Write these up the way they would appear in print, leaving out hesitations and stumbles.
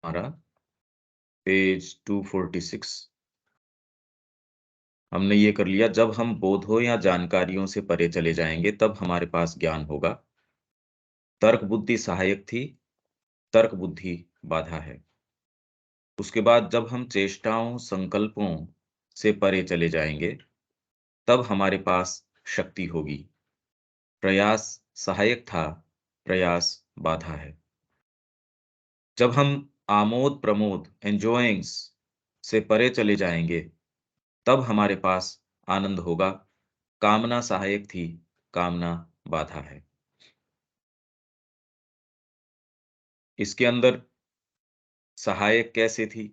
हमारा पेज 246। हमने ये कर लिया, जब हम बोधों या जानकारियों से परे चले जाएंगे तब हमारे पास ज्ञान होगा। तर्क बुद्धि सहायक थी, तर्क बुद्धि बाधा है। उसके बाद जब हम चेष्टाओं संकल्पों से परे चले जाएंगे तब हमारे पास शक्ति होगी। प्रयास सहायक था, प्रयास बाधा है। जब हम आमोद प्रमोद एंजॉयिंग्स से परे चले जाएंगे तब हमारे पास आनंद होगा। कामना सहायक थी, कामना बाधा है। इसके अंदर सहायक कैसे थी,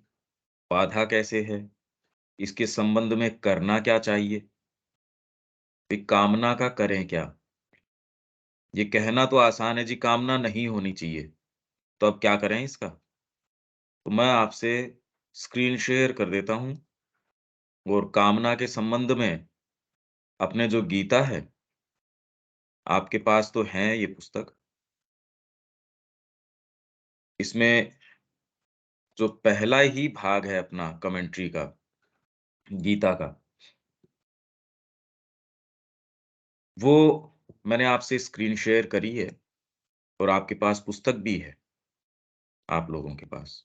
बाधा कैसे है, इसके संबंध में करना क्या चाहिए, कि कामना का करें क्या। ये कहना तो आसान है जी, कामना नहीं होनी चाहिए, तो अब क्या करें इसका। तो मैं आपसे स्क्रीन शेयर कर देता हूं और कामना के संबंध में अपने जो गीता है, आपके पास तो है ये पुस्तक। इसमें जो पहला ही भाग है अपना कमेंट्री का, गीता का, वो मैंने आपसे स्क्रीन शेयर करी है और आपके पास पुस्तक भी है, आप लोगों के पास।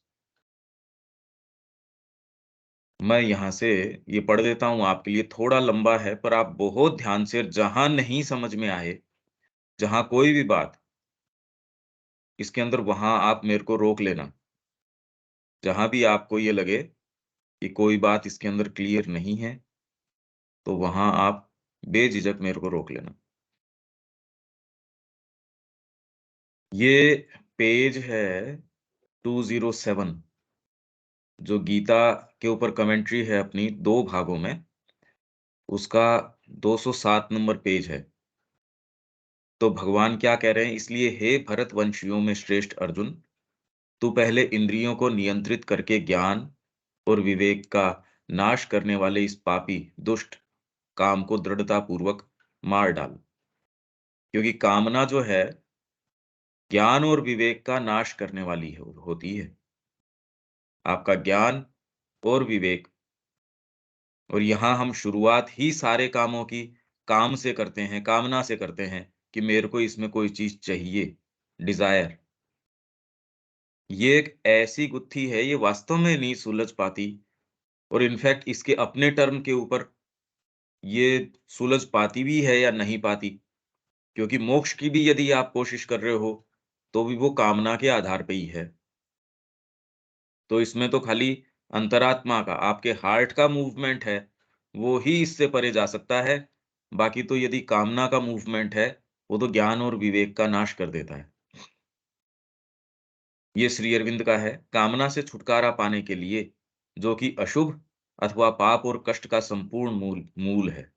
मैं यहाँ से ये पढ़ देता हूँ आपके लिए, थोड़ा लंबा है पर आप बहुत ध्यान से, जहाँ नहीं समझ में आए, जहाँ कोई भी बात इसके अंदर, वहाँ आप मेरे को रोक लेना। जहाँ भी आपको ये लगे कि कोई बात इसके अंदर क्लियर नहीं है, तो वहाँ आप बेझिझक मेरे को रोक लेना। ये पेज है 207, जो गीता के ऊपर कमेंट्री है अपनी 2 भागों में, उसका 207 नंबर पेज है। तो भगवान क्या कह रहे हैं, इसलिए हे भरतवंशियों में श्रेष्ठ अर्जुन, तू पहले इंद्रियों को नियंत्रित करके ज्ञान और विवेक का नाश करने वाले इस पापी दुष्ट काम को दृढ़ता पूर्वक मार डाल। क्योंकि कामना जो है, ज्ञान और विवेक का नाश करने वाली होती है। आपका ज्ञान और विवेक, और यहाँ हम शुरुआत ही सारे कामों की काम से करते हैं, कामना से करते हैं कि मेरे को इसमें कोई चीज चाहिए, डिजायर। ये एक ऐसी गुत्थी है, ये वास्तव में नहीं सुलझ पाती, और इनफैक्ट इसके अपने टर्म के ऊपर ये सुलझ पाती भी है या नहीं पाती। क्योंकि मोक्ष की भी यदि आप कोशिश कर रहे हो, तो भी वो कामना के आधार पे ही है। तो इसमें तो खाली अंतरात्मा का, आपके हार्ट का मूवमेंट है, वो ही इससे परे जा सकता है। बाकी तो यदि कामना का मूवमेंट है, वो तो ज्ञान और विवेक का नाश कर देता है। ये श्री अरविंद का है, कामना से छुटकारा पाने के लिए, जो कि अशुभ अथवा पाप और कष्ट का संपूर्ण मूल मूल है।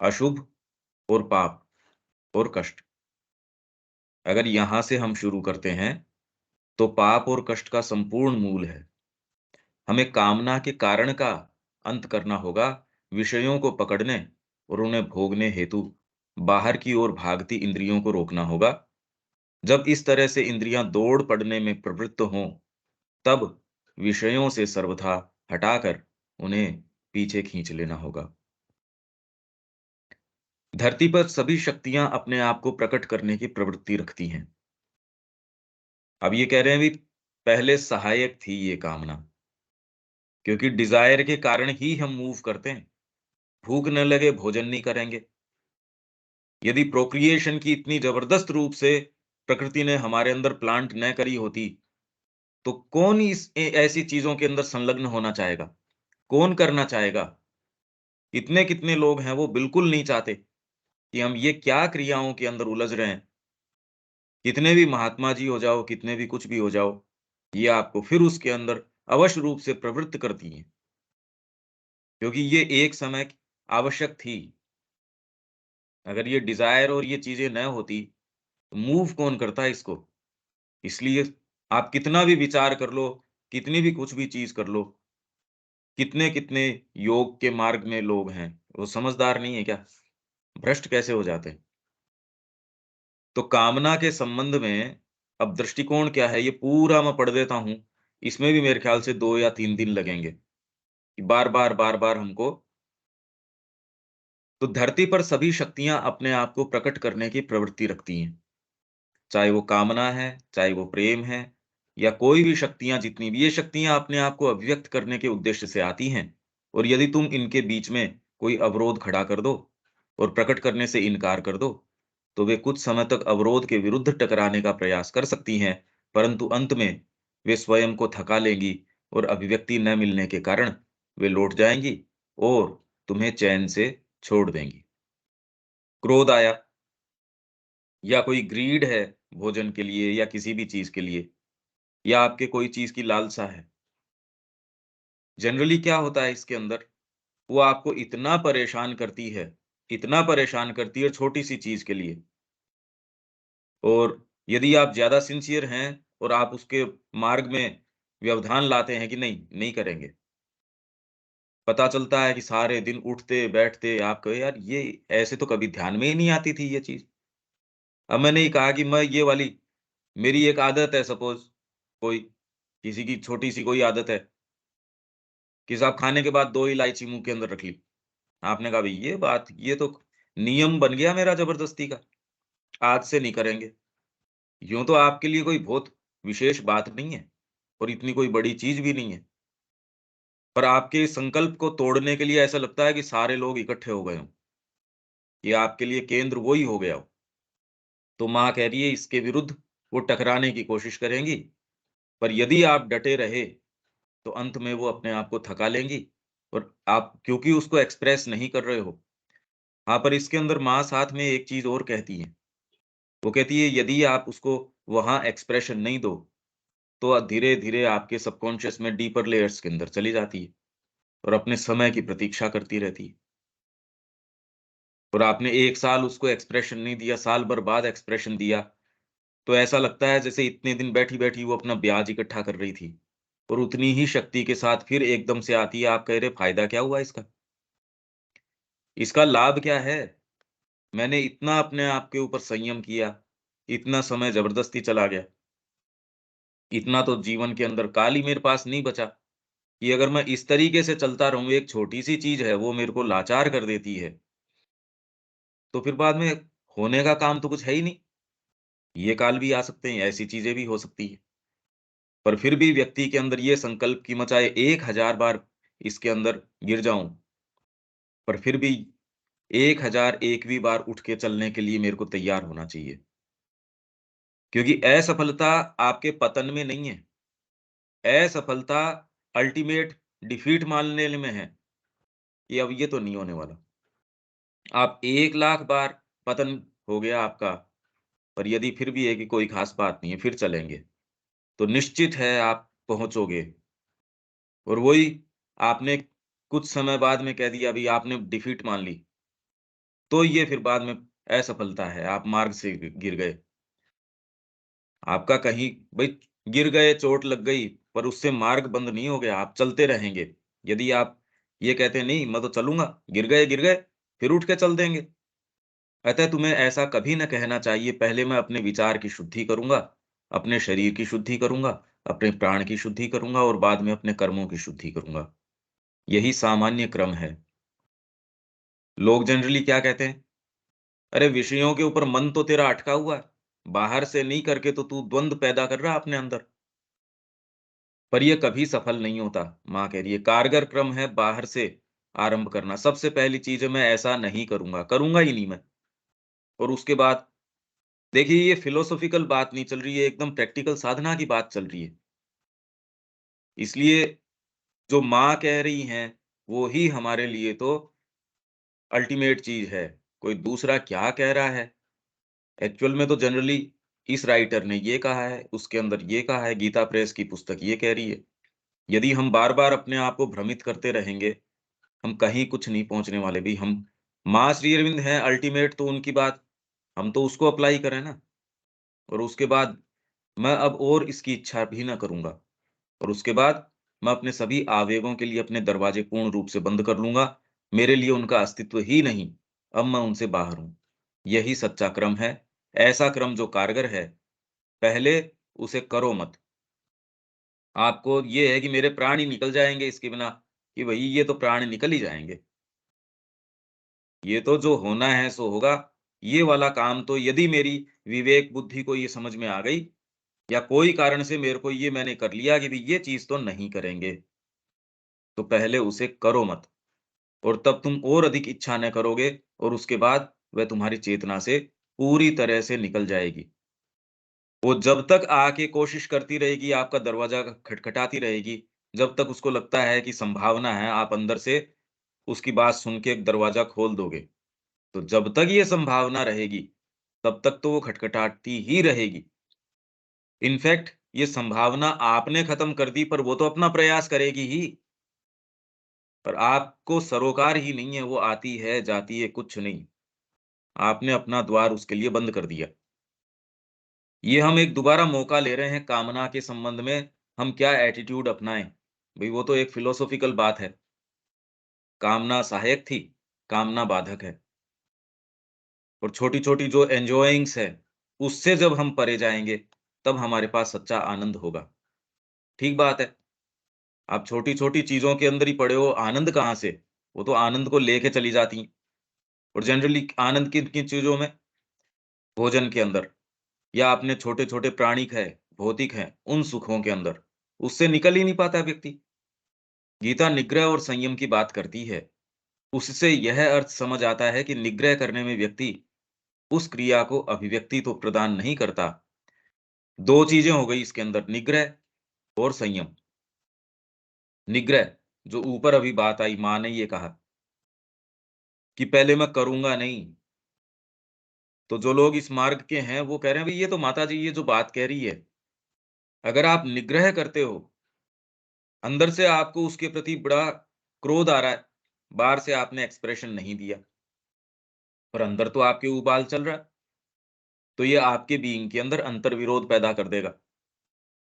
अशुभ और पाप और कष्ट, अगर यहां से हम शुरू करते हैं, तो पाप और कष्ट का संपूर्ण मूल है। हमें कामना के कारण का अंत करना होगा, विषयों को पकड़ने और उन्हें भोगने हेतु बाहर की ओर भागती इंद्रियों को रोकना होगा। जब इस तरह से इंद्रियां दौड़ पड़ने में प्रवृत्त हों, तब विषयों से सर्वथा हटाकर उन्हें पीछे खींच लेना होगा। धरती पर सभी शक्तियां अपने आप को प्रकट करने की प्रवृत्ति रखती हैं। अब ये कह रहे हैं भी, पहले सहायक थी ये कामना, क्योंकि डिजायर के कारण ही हम मूव करते हैं। भूख न लगे भोजन नहीं करेंगे। यदि प्रोक्रिएशन की इतनी जबरदस्त रूप से प्रकृति ने हमारे अंदर प्लांट न करी होती, तो कौन ऐसी चीजों के अंदर संलग्न होना चाहेगा, कौन करना चाहेगा। कितने कितने लोग हैं वो बिल्कुल नहीं चाहते कि हम ये क्या क्रियाओं के अंदर उलझ रहे हैं। कितने भी महात्मा जी हो जाओ, कितने भी कुछ भी हो जाओ, ये आपको फिर उसके अंदर अवश्य रूप से प्रवृत्त करती हैं, क्योंकि ये एक समय आवश्यक थी। अगर ये डिजायर और ये चीजें न होती, तो मूव कौन करता है इसको। इसलिए आप कितना भी विचार कर लो, कितनी भी कुछ भी चीज कर लो, कितने कितने योग के मार्ग में लोग हैं, वो समझदार नहीं है क्या, भ्रष्ट कैसे हो जाते हैं। तो कामना के संबंध में अब दृष्टिकोण क्या है, ये पूरा मैं पढ़ देता हूँ, इसमें भी मेरे ख्याल से 2 या 3 दिन लगेंगे, कि बार-बार, बार-बार हमको। तो धरती पर सभी शक्तियाँ अपने आप को प्रकट करने की प्रवृत्ति रखती हैं। चाहे वो कामना है, चाहे वो प्रेम है, या कोई भी शक्तियाँ, जितनी भी ये शक्तियाँ अपने आप को अभिव्यक्त करने के उद्देश्य से आती हैं, और यदि तुम इनके बीच में कोई अवरोध खड़ा कर दो और प्रकट करने से इनकार कर दो, तो वे कुछ समय तक अवरोध के विरुद्ध टकराने का प्रयास कर सकती हैं, परंतु अंत में वे स्वयं को थका लेंगी और अभिव्यक्ति न मिलने के कारण वे लौट जाएँगी और तुम्हें चैन से छोड़ देंगी। क्रोध आया, या कोई ग्रीड है भोजन के लिए या किसी भी चीज़ के लिए, या आपके कोई चीज़ की लालसा है। जनरली क्या होता है इसके अंदर, वो आपको इतना परेशान करती है छोटी-सी चीज़ के लिए, और यदि आप ज़्यादा सिंसियर हैं और आप उसके मार्ग में व्यवधान लाते हैं कि नहीं, नहीं करेंगे। पता चलता है कि सारे दिन उठते-बैठते आप कहे, यार ये ऐसे तो कभी ध्यान में ही नहीं आती थी ये चीज़। अब मैंने ही कहा कि मैं ये वाली, मेरी एक आदत है, सपोज़ कोई किसी की छोटी-सी कोई आदत है कि साहब खाने के बाद 2 इलायची मुँह के अंदर रख ली। आपने कहा, भई ये तो नियम बन गया मेरा ज़बरदस्ती का, आज से नहीं करेंगे। यूँ तो आपके लिए कोई बहुत विशेष बात नहीं है और इतनी कोई बड़ी चीज़ भी नहीं है, पर आपके इस संकल्प को तोड़ने के लिए ऐसा लगता है कि सारे लोग इकट्ठे हो गए हों, कि आपके लिए केंद्र वो ही हो गया हो। तो माँ कह रही है इसके विरुद्ध वो टकराने की कोशिश करेंगी, पर यदि आप डटे रहे, तो अंत में वो अपने आप को थका लेंगी, और आप क्योंकि उसको एक्सप्रेस नहीं कर रहे हो। हाँ, पर इसके अंदर माँ साथ में एक चीज़ और कहती है। वो कहती है यदि आप उसको वहाँ एक्सप्रेशन नहीं दो, तो धीरे-धीरे आपके सबकॉन्शियस में डीपर लेयर्स के अंदर चली जाती है और अपने समय की प्रतीक्षा करती रहती है। और आपने 1 साल उसको एक्सप्रेशन नहीं दिया, साल भर बाद एक्सप्रेशन दिया, तो ऐसा लगता है जैसे इतने दिन बैठी-बैठी वो अपना ब्याज इकट्ठा कर रही थी, और उतनी ही शक्ति के साथ फिर एकदम से आती है, आप कह रहे फ़ायदा क्या हुआ इसका? इसका लाभ क्या है? मैंने इतना अपने आप के ऊपर संयम किया, इतना समय ज़बरदस्ती चला गया, इतना तो जीवन के अंदर काल ही मेरे पास नहीं बचा, कि अगर मैं इस तरीके से चलता रहूँ, एक छोटी-सी चीज़ है, वो मेरे को लाचार कर देती है, तो फिर बाद में होने का काम तो कुछ है ही नहीं। ये काल भी आ सकते हैं, ऐसी चीज़ें भी हो सकती हैं। पर फिर भी व्यक्ति के अंदर ये संकल्प कि मैं चाहे 1000 बार इसके अंदर गिर जाऊँ, पर फिर भी 1001वीं बार उठ के चलने के लिए मेरे को तैयार होना चाहिए। क्योंकि असफलता आपके पतन में नहीं है, असफलता अल्टीमेट डिफीट मानने में है, कि अब ये तो नहीं होने वाला। आप 1 लाख बार पतन हो गया आपका, पर यदि फिर भी है कि कोई ख़ास बात नहीं है, फिर चलेंगे, तो निश्चित है आप पहुँचोगे। और वही आपने कुछ समय बाद में कह दिया, अभी आपने डिफीट मान ली, तो ये फिर बाद में असफलता है, आप मार्ग से गिर गए। आपका कहीं भई गिर गए, चोट लग गई, पर उससे मार्ग बंद नहीं हो गया, आप चलते रहेंगे। यदि आप ये कहते हैं, नहीं मैं तो चलूँगा, गिर गए, फिर उठ के चल देंगे। अतः तुम्हें ऐसा कभी न कहना चाहिए, पहले मैं अपने विचार की शुद्धि करूँगा, अपने शरीर की शुद्धि करूँगा, अपने प्राण की शुद्धि करूँगा और बाद में अपने कर्मों की शुद्धि करूँगा। यही सामान्य क्रम है। लोग जनरली क्या कहते हैं, अरे विषयों के ऊपर मन तो तेरा अटका हुआ है, बाहर से नहीं करके तो तू द्वंद पैदा कर रहा है अपने अंदर। पर ये कभी सफल नहीं होता। माँ कह रही है कारगर क्रम है बाहर से आरंभ करना। सबसे पहली चीज़ है, मैं ऐसा नहीं करूँगा, करूँगा ही नहीं मैं। और उसके बाद देखिए, ये फिलोसॉफ़िकल बात नहीं चल रही है, एकदम प्रैक्टिकल साधना की बात चल रही है। इसलिए जो माँ कह रही हैं, वो ही हमारे लिए तो अल्टीमेट चीज़ है। कोई दूसरा क्या कह रहा है, एक्चुअल में तो जनरली इस राइटर ने ये कहा है, उसके अंदर ये कहा है, गीता प्रेस की पुस्तक ये कह रही है। यदि हम बार-बार अपने आप को भ्रमित करते रहेंगे, हम कहीं कुछ नहीं पहुँचने वाले भी। हम माँ श्री अरविंद हैं अल्टीमेट, तो उनकी बात हम तो उसको अप्लाई करें ना। और उसके बाद मैं अब और इसकी इच्छा भी ना करूँगा, और उसके बाद मैं अपने सभी आवेगों के लिए अपने दरवाजे पूर्ण रूप से बंद कर लूँगा। मेरे लिए उनका अस्तित्व ही नहीं, अब मैं उनसे बाहर हूँ। यही सच्चा क्रम है, ऐसा क्रम जो कारगर है। पहले उसे करो मत। आपको ये है कि मेरे प्राण ही निकल जाएँगे इसके बिना, कि भई ये तो प्राण निकल ही जाएँगे। ये तो जो होना है सो होगा। ये वाला काम तो यदि मेरी विवेक बुद्धि को ये समझ में आ गई या कोई कारण से मेरे को ये मैंने कर लिया कि भई ये चीज़ तो नहीं करेंगे, तो पहले उसे करो मत और तब तुम और अधिक इच्छा न करोगे और उसके बाद वह तुम्हारी चेतना से पूरी तरह से निकल जाएगी। वो जब तक आके कोशिश करती रहेगी, आपका दरवाज़ा खटखटाती रहेगी, जब तक उसको लगता है कि संभावना है, आप अंदर से उसकी बात सुन के दरवाज़ा खोल दोगे। तो जब तक ये संभावना रहेगी, तब तक तो वो खटखटाती ही रहेगी। इनफैक्ट ये संभावना आपने खत्म कर दी, पर वो तो अपना प्रयास करेगी ही, पर आपको सरोकार ही नहीं है, वो आती है, जाती है, कुछ नहीं। आपने अपना द्वार उसके लिए बंद कर दिया। ये हम एक दोबारा मौका ले रहे हैं कामना के संबंध में हम क्या एटीट्यूड अपनाएँ। भई वो तो एक फिलॉसॉफिकल बात है। कामना सहायक थी, कामना बाधक है और छोटी-छोटी जो एन्जॉयिंग्स है, उससे जब हम परे जाएँगे, तब हमारे पास सच्चा आनंद होगा। ठीक बात है। आप छोटी-छोटी चीज़ों के अंदर ही पड़े हो, आनंद कहाँ से? वो तो आनंद को लेके चली जाती हैं और जनरली आनंद किन-किन चीज़ों में? भोजन के अंदर या अपने छोटे-छोटे प्राणिक है, भौतिक हैं, उन सुखों के अंदर। उससे निकल ही नहीं पाता व्यक्ति। गीता निग्रह और संयम की बात करती है। उससे यह अर्थ समझ आता है कि निग्रह करने में व्यक्ति उस क्रिया को अभिव्यक्ति तो प्रदान नहीं करता। 2 चीज़ें हो गई इसके अंदर निग्रह और संयम। निग्रह जो ऊपर अभी बात आई माँ ने ये कहा कि पहले मैं करूँगा नहीं। तो जो लोग इस मार्ग के हैं वो कह रहे हैं भई ये तो माताजी ये जो बात कह रही है, अगर आप निग्रह करते हो, अंदर से आपको उसके प्रति बड़ा क्रोध आ रहा है, बाहर से आपने एक्सप्रेशन नहीं दिया, पर अंदर तो आपके उबाल चल रहा है। तो ये आपके बीइंग के अंदर अंतर्विरोध पैदा कर देगा।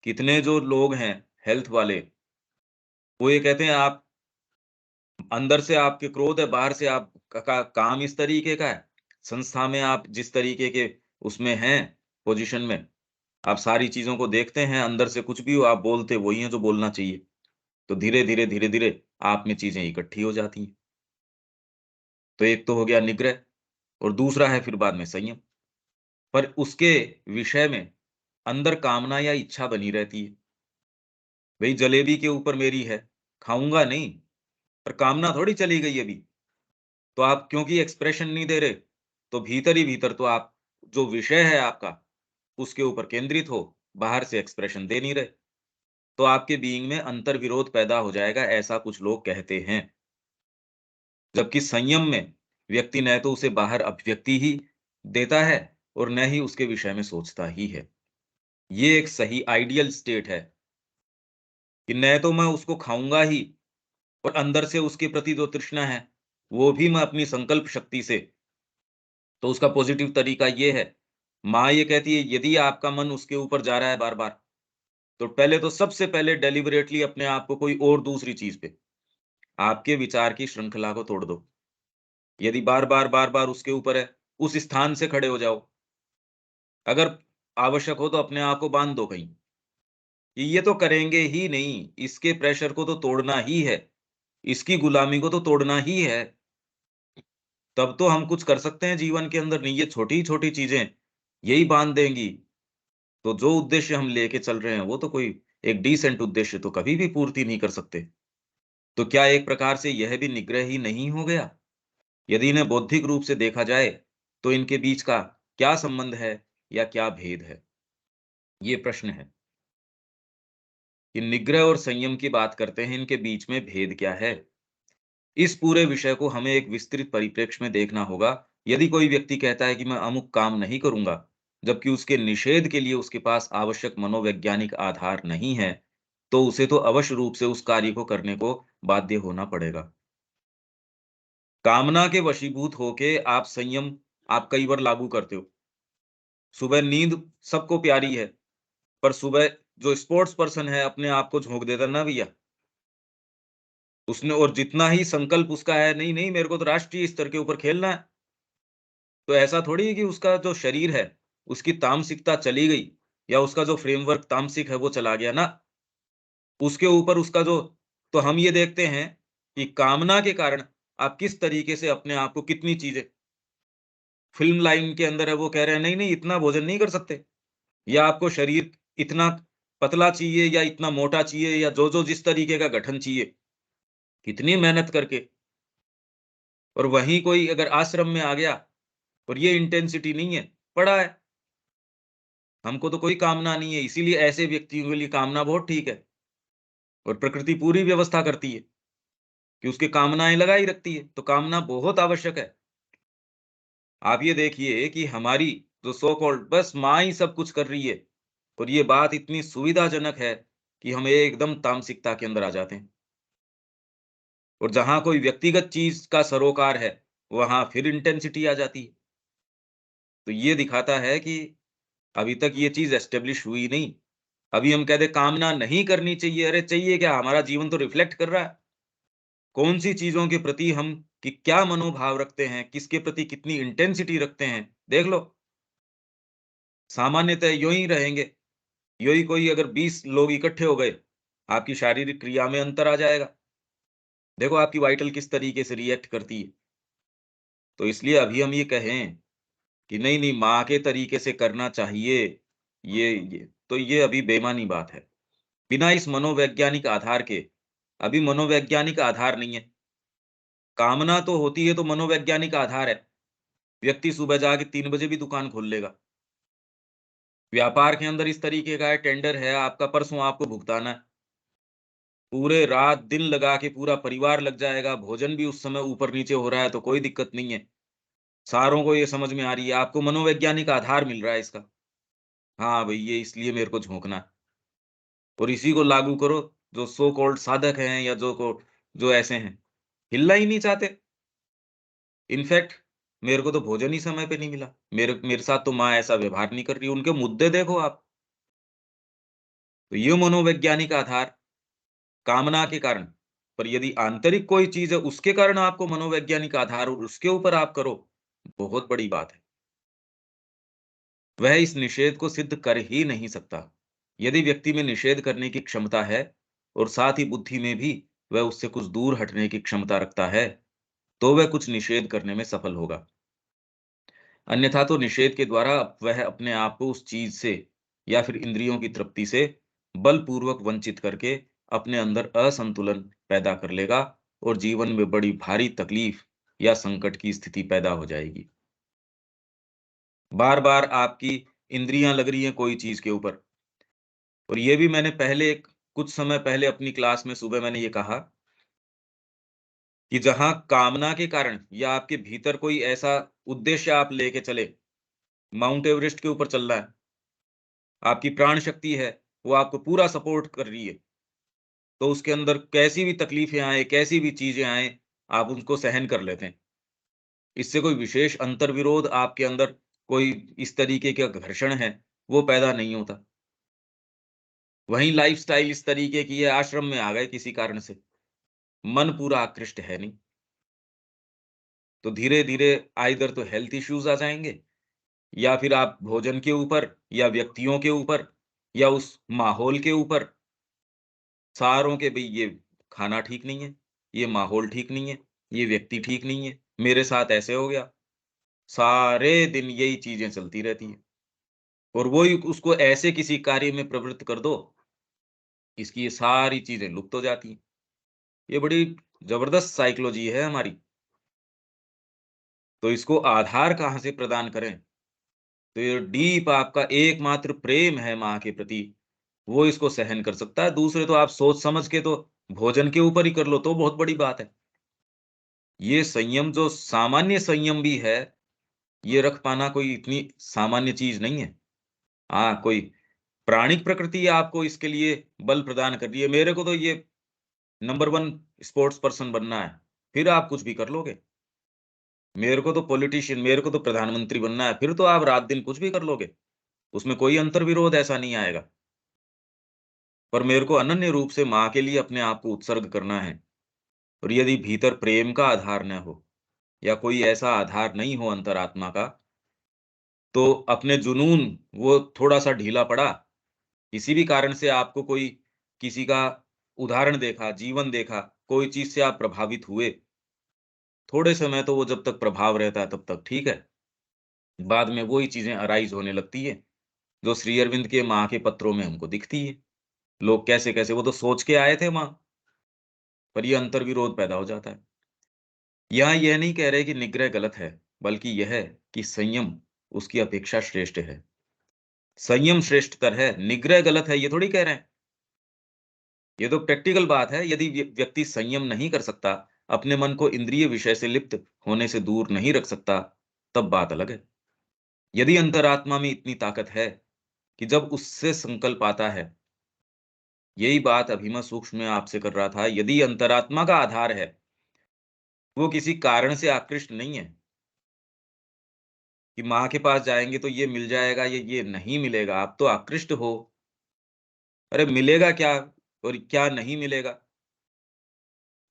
कितने जो लोग हैं हेल्थ वाले, वो ये कहते हैं आप अंदर से आपके क्रोध है, बाहर से आप का काम इस तरीके का है, संस्था में आप जिस तरीके के उसमें हैं, पोज़ीशन में, आप सारी चीज़ों को देखते हैं, अंदर से कुछ भी हो आप बोलते वही हैं जो बोलना चाहिए। तो धीरे-धीरे, धीरे-धीरे आप में चीज़ें इकट्ठी हो जाती हैं। तो एक तो हो गया निग्रह और दूसरा है फिर बाद में संयम। पर उसके विषय में अंदर कामना या इच्छा बनी रहती है। भई जलेबी के ऊपर मेरी है, खाऊँगा नहीं, पर कामना थोड़ी चली गई अभी। तो आप क्योंकि एक्सप्रेशन नहीं दे रहे, तो भीतर ही भीतर तो आप जो विषय है आपका, उसके ऊपर केंद्रित हो, बाहर से एक्सप्रेशन दे नहीं रहे। तो आपके बीइंग में अंतर्विरोध पैदा हो जाएगा, ऐसा कुछ लोग कहते हैं। जबकि संयम में व्यक्ति न तो उसे बाहर अभिव्यक्ति ही देता है और न ही उसके विषय में सोचता ही है। ये एक सही आइडियल स्टेट है कि न तो मैं उसको खाऊँगा ही और अंदर से उसके प्रति जो तृष्णा है, वो भी मैं अपनी संकल्प शक्ति से तो उसका पॉज़िटिव तरीका ये है, माँ ये कहती है यदि आपका मन उसके ऊपर जा रहा है बार-बार, तो पहले तो सबसे पहले डेलिबरेटली अपने आप को कोई और दूसरी चीज़ पे, आपके विचार की श्रृंखला को तोड़ दो। यदि बार-बार, बार-बार उसके ऊपर है, उस स्थान से खड़े हो जाओ। अगर आवश्यक हो तो अपने आप को बाँध दो कहीं, कि ये तो करेंगे ही नहीं, इसके प्रेशर को तो तोड़ना ही है, इसकी गुलामी को तो तोड़ना ही है। तब तो हम कुछ कर सकते हैं जीवन के अंदर, नहीं ये छोटी-छोटी चीज़ें, यही बाँध देंगी। तो जो उद्देश्य हम लेके चल रहे हैं, वो तो कोई एक डिसेंट उद्देश्य तो कभी भी पूर्ति नहीं कर सकते। तो क्या एक प्रकार से यह भी निग्रह ही नहीं हो गया? यदि इन्हें बौद्धिक रूप से देखा जाए, तो इनके बीच का क्या संबंध है या क्या भेद है? ये प्रश्न है कि निग्रह और संयम की बात करते हैं, इनके बीच में भेद क्या है? इस पूरे विषय को हमें एक विस्तृत परिप्रेक्ष्य में देखना होगा। यदि कोई व्यक्ति कहता है कि मैं अमुक काम नहीं करूँगा, जबकि उसके निषेध के लिए उसके पास आवश्यक मनोवैज्ञानिक आधार नहीं है, तो उसे तो अवश्य रूप से उस कार्य को करने को बाध्य होना पड़ेगा। कामना के वशीभूत होके आप कई बार लागू करते हो। सुबह नींद सबको प्यारी है, पर सुबह जो स्पोर्ट्स पर्सन है अपने आप को झोंक देता है ना भैया, उसने और जितना ही संकल्प उसका है, नहीं, नहीं मेरे को तो राष्ट्रीय स्तर के ऊपर खेलना है। तो ऐसा थोड़ी है कि उसका जो शरीर है, उसकी तामसिकता चली गई या उसका जो फ्रेमवर्क तामसिक है वो चला गया ना, उसके ऊपर उसका जो, तो हम ये देखते हैं कि कामना के कारण आप किस तरीके से अपने आप को कितनी चीज़ें फ़िल्म लाइन के अंदर है, वो कह रहे हैं नहीं-नहीं इतना भोजन नहीं कर सकते, या आपको शरीर इतना पतला चाहिए या इतना मोटा चाहिए या जो-जो जिस तरीके का गठन चाहिए, कितनी मेहनत करके, और वहीं कोई अगर आश्रम में आ गया और ये इंटेंसिटी नहीं है, पड़ा है, हमको तो कोई कामना नहीं है, इसीलिए ऐसे व्यक्तियों के लिए कामना बहुत ठीक है, और प्रकृति पूरी व्यवस्था करती है कि उसकी कामनाएँ लगा ही रखती है, तो कामना बहुत आवश्यक है। आप ये देखिए कि हमारी जो सो कॉल्ड बस माँ ही सब कुछ कर रही है, और ये बात इतनी सुविधाजनक है कि हम एकदम तामसिकता के अंदर आ जाते हैं, और जहाँ कोई व्यक्तिगत चीज़ का सरोकार है, वहाँ फिर इंटेंसिटी आ जाती है। तो ये दिखाता है कि अभी तक ये चीज़ एस्टेब्लिश हुई नहीं। अभी हम कहते हैं कामना नहीं करनी चाहिए, अरे चाहिए क्या? हमारा जीवन तो रिफ्लेक्ट कर रहा है। कौन-सी चीज़ों के प्रति हम कि क्या मनोभाव रखते हैं, किसके प्रति कितनी इंटेंसिटी रखते हैं, देख लो। सामान्यतः यूँ ही रहेंगे, यूँ ही कोई अगर 20 लोग इकट्ठे हो गए, आपकी शारीरिक क्रिया में अंतर आ जाएगा। देखो आपकी वाइटल किस तरीके से रिएक्ट करती है। तो इसलिए अभी हम ये कहें कि नहीं-नहीं माँ के तरीके से करना चाहिए, तो ये अभी बेईमानी बात है। बिना इस मनोवैज्ञानिक आधार के, अभी मनोवैज्ञानिक आधार नहीं है। कामना तो होती है तो मनोवैज्ञानिक आधार है। व्यक्ति सुबह जाके 3 बजे भी दुकान खोल लेगा। व्यापार के अंदर इस तरीके का है, टेंडर है आपका, परसों आपको भुगताना है। पूरे रात दिन लगा के पूरा परिवार लग जाएगा, भोजन भी उस समय ऊपर-नीचे हो रहा है तो कोई दिक्कत नहीं है। सारों को ये समझ में आ रही है, आपको मनोवैज्ञानिक आधार मिल रहा है इसका। हाँ, भई ये इसलिए मेरे को झोंकना है, और इसी को लागू करो, जो सो कॉल्ड साधक हैं या जो ऐसे हैं, हिलना ही नहीं चाहते। इनफैक्ट मेरे को तो भोजन ही समय पे नहीं मिला। मेरे मेरे साथ तो माँ ऐसा व्यवहार नहीं कर रही, उनके मुद्दे देखो आप। तो ये मनोवैज्ञानिक आधार कामना के कारण, पर यदि आंतरिक कोई चीज़ है उसके कारण आपको मनोवैज्ञानिक आधार और उसके ऊपर आप करो, बहुत बड़ी बात है। वह इस निषेध को सिद्ध कर ही नहीं सकता। यदि व्यक्ति में निषेध करने की क्षमता है और साथ ही बुद्धि में भी वह उससे कुछ दूर हटने की क्षमता रखता है, तो वह कुछ निषेध करने में सफल होगा। अन्यथा तो निषेध के द्वारा वह अपने आप को उस चीज से या फिर इंद्रियों की तृप्ति से बलपूर्वक वंचित करके अपने अंदर असंतुलन पैदा कर लेगा, और जीवन में बड़ी भारी तकलीफ या संकट की स्थिति पैदा हो जाएगी। बार बार आपकी इंद्रियां लग रही हैं कोई चीज के ऊपर, और ये भी मैंने पहले कुछ समय पहले अपनी क्लास में सुबह मैंने ये कहा कि जहां कामना के कारण या आपके भीतर कोई ऐसा उद्देश्य आप लेके चले, माउंट एवरेस्ट के ऊपर चल रहा है, आपकी प्राण शक्ति है, वो आपको पूरा सपोर्ट कर रही है, तो उसके अंदर कैसी भी तकलीफ़ें आएँ, कैसी भी चीज़ें आएँ, आप उनको सहन कर लेते हैं। इससे कोई विशेष अंतर्विरोध आपके अंदर, कोई इस तरीके का घर्षण है, वो पैदा नहीं होता। वहीं लाइफ़स्टाइल इस तरीके की है, आश्रम में आ गए किसी कारण से, मन पूरा आकृष्ट है नहीं, तो धीरे-धीरे आइदर तो हेल्थ इश्यूज़ आ जाएँगे, या फिर आप भोजन के ऊपर या व्यक्तियों के ऊपर या उस माहौल के ऊपर सारों के भई ये खाना ठीक नहीं है, ये माहौल ठीक नहीं है, ये व्यक्ति ठीक नहीं है, मेरे साथ ऐसे हो गया। सारे दिन यही चीज़ें चलती रहती हैं, और वही उसको ऐसे किसी कार्य में प्रवृत्त कर दो, इसकी ये सारी चीज़ें लुप्त हो जाती हैं। ये बड़ी ज़बरदस्त साइकोलॉजी है हमारी। तो इसको आधार कहाँ से प्रदान करें? तो ये डीप आपका एकमात्र प्रेम है माँ के प्रति, वो इसको सहन कर सकता है। दूसरे तो आप सोच समझ के तो भोजन के ऊपर ही कर लो तो बहुत बड़ी बात है। ये संयम जो सामान्य संयम भी है, ये रख पाना कोई इतनी सामान्य चीज़ नहीं है। हाँ, कोई प्राणिक प्रकृति आपको इसके लिए बल प्रदान कर रही है। मेरे को तो ये नंबर 1 स्पोर्ट्स पर्सन बनना है, फिर आप कुछ भी कर लोगे। मेरे को तो पॉलिटिशियन, मेरे को तो प्रधानमंत्री बनना है, फिर तो आप रात-दिन कुछ भी कर लोगे। उसमें कोई अंतर्विरोध ऐसा नहीं आएगा। पर मेरे को अनन्य रूप से माँ के लिए अपने आप को उत्सर्ग करना है, और यदि भीतर प्रेम का आधार न हो या कोई ऐसा आधार नहीं हो अंतरात्मा का, तो अपने जुनून वो थोड़ा-सा ढीला पड़ा, किसी भी कारण से आपको कोई किसी का उदाहरण देखा, जीवन देखा, कोई चीज़ से आप प्रभावित हुए, थोड़े समय तो वो जब तक प्रभाव रहता है तब तक ठीक है। बाद में वही चीज़ें अराइज़ होने लगती है, जो श्री अरविंद के माँ के पत्रों में हमको दिखती है। लोग कैसे-कैसे वो तो सोच के आए थे वहाँ, पर ये अंतर्विरोध पैदा हो जाता है। यहाँ यह नहीं कह रहे कि निग्रह गलत है, बल्कि यह है कि संयम उसकी अपेक्षा श्रेष्ठ है। संयम श्रेष्ठतर है, निग्रह गलत है, ये थोड़ी कह रहे हैं। ये तो प्रैक्टिकल बात है, यदि व्यक्ति संयम नहीं कर सकता, अपने मन को इंद्रिय विषय से लिप्त होने से दूर नहीं रख सकता, तब बात अलग है। यदि अंतरात्मा में इतनी ताकत है कि जब उससे संकल्प आता है, यही बात अभी मैं सूक्ष्म में आपसे कर रहा था, यदि अंतरात्मा का आधार है, वो किसी कारण से आकृष्ट नहीं है कि माँ के पास जाएँगे तो ये मिल जाएगा, ये नहीं मिलेगा, आप तो आकृष्ट हो। अरे मिलेगा क्या और क्या नहीं मिलेगा?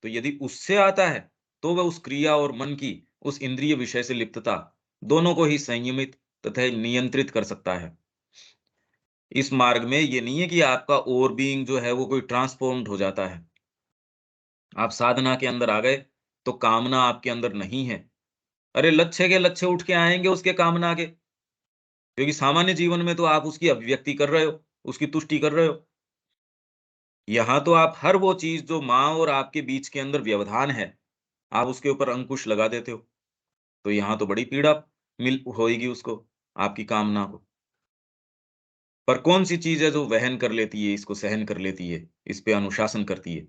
तो यदि उससे आता है, तो वह उस क्रिया और मन की, उस इंद्रिय विषय से लिप्तता, दोनों को ही संयमित तथा नियंत्रित कर सकता है। इस मार्ग में ये नहीं है कि आपका ओवर बीइंग जो है वो कोई ट्रांसफ़ॉर्म्ड हो जाता है। आप साधना के अंदर आ गए, तो कामना आपके अंदर नहीं है। अरे लच्छे के लच्छे उठ के आएँगे उसके कामना के, क्योंकि सामान्य जीवन में तो आप उसकी अभिव्यक्ति कर रहे हो, उसकी तुष्टि कर रहे हो। यहाँ तो आप हर वो चीज़ जो माँ और आपके बीच के अंदर व्यवधान है, आप उसके ऊपर अंकुश लगा देते हो। तो यहाँ तो बड़ी पीड़ा मिल होएगी उसको, आपकी कामना को। पर कौन-सी चीज़ है जो वहन कर लेती है, इसको सहन कर लेती है, इस पे अनुशासन करती है?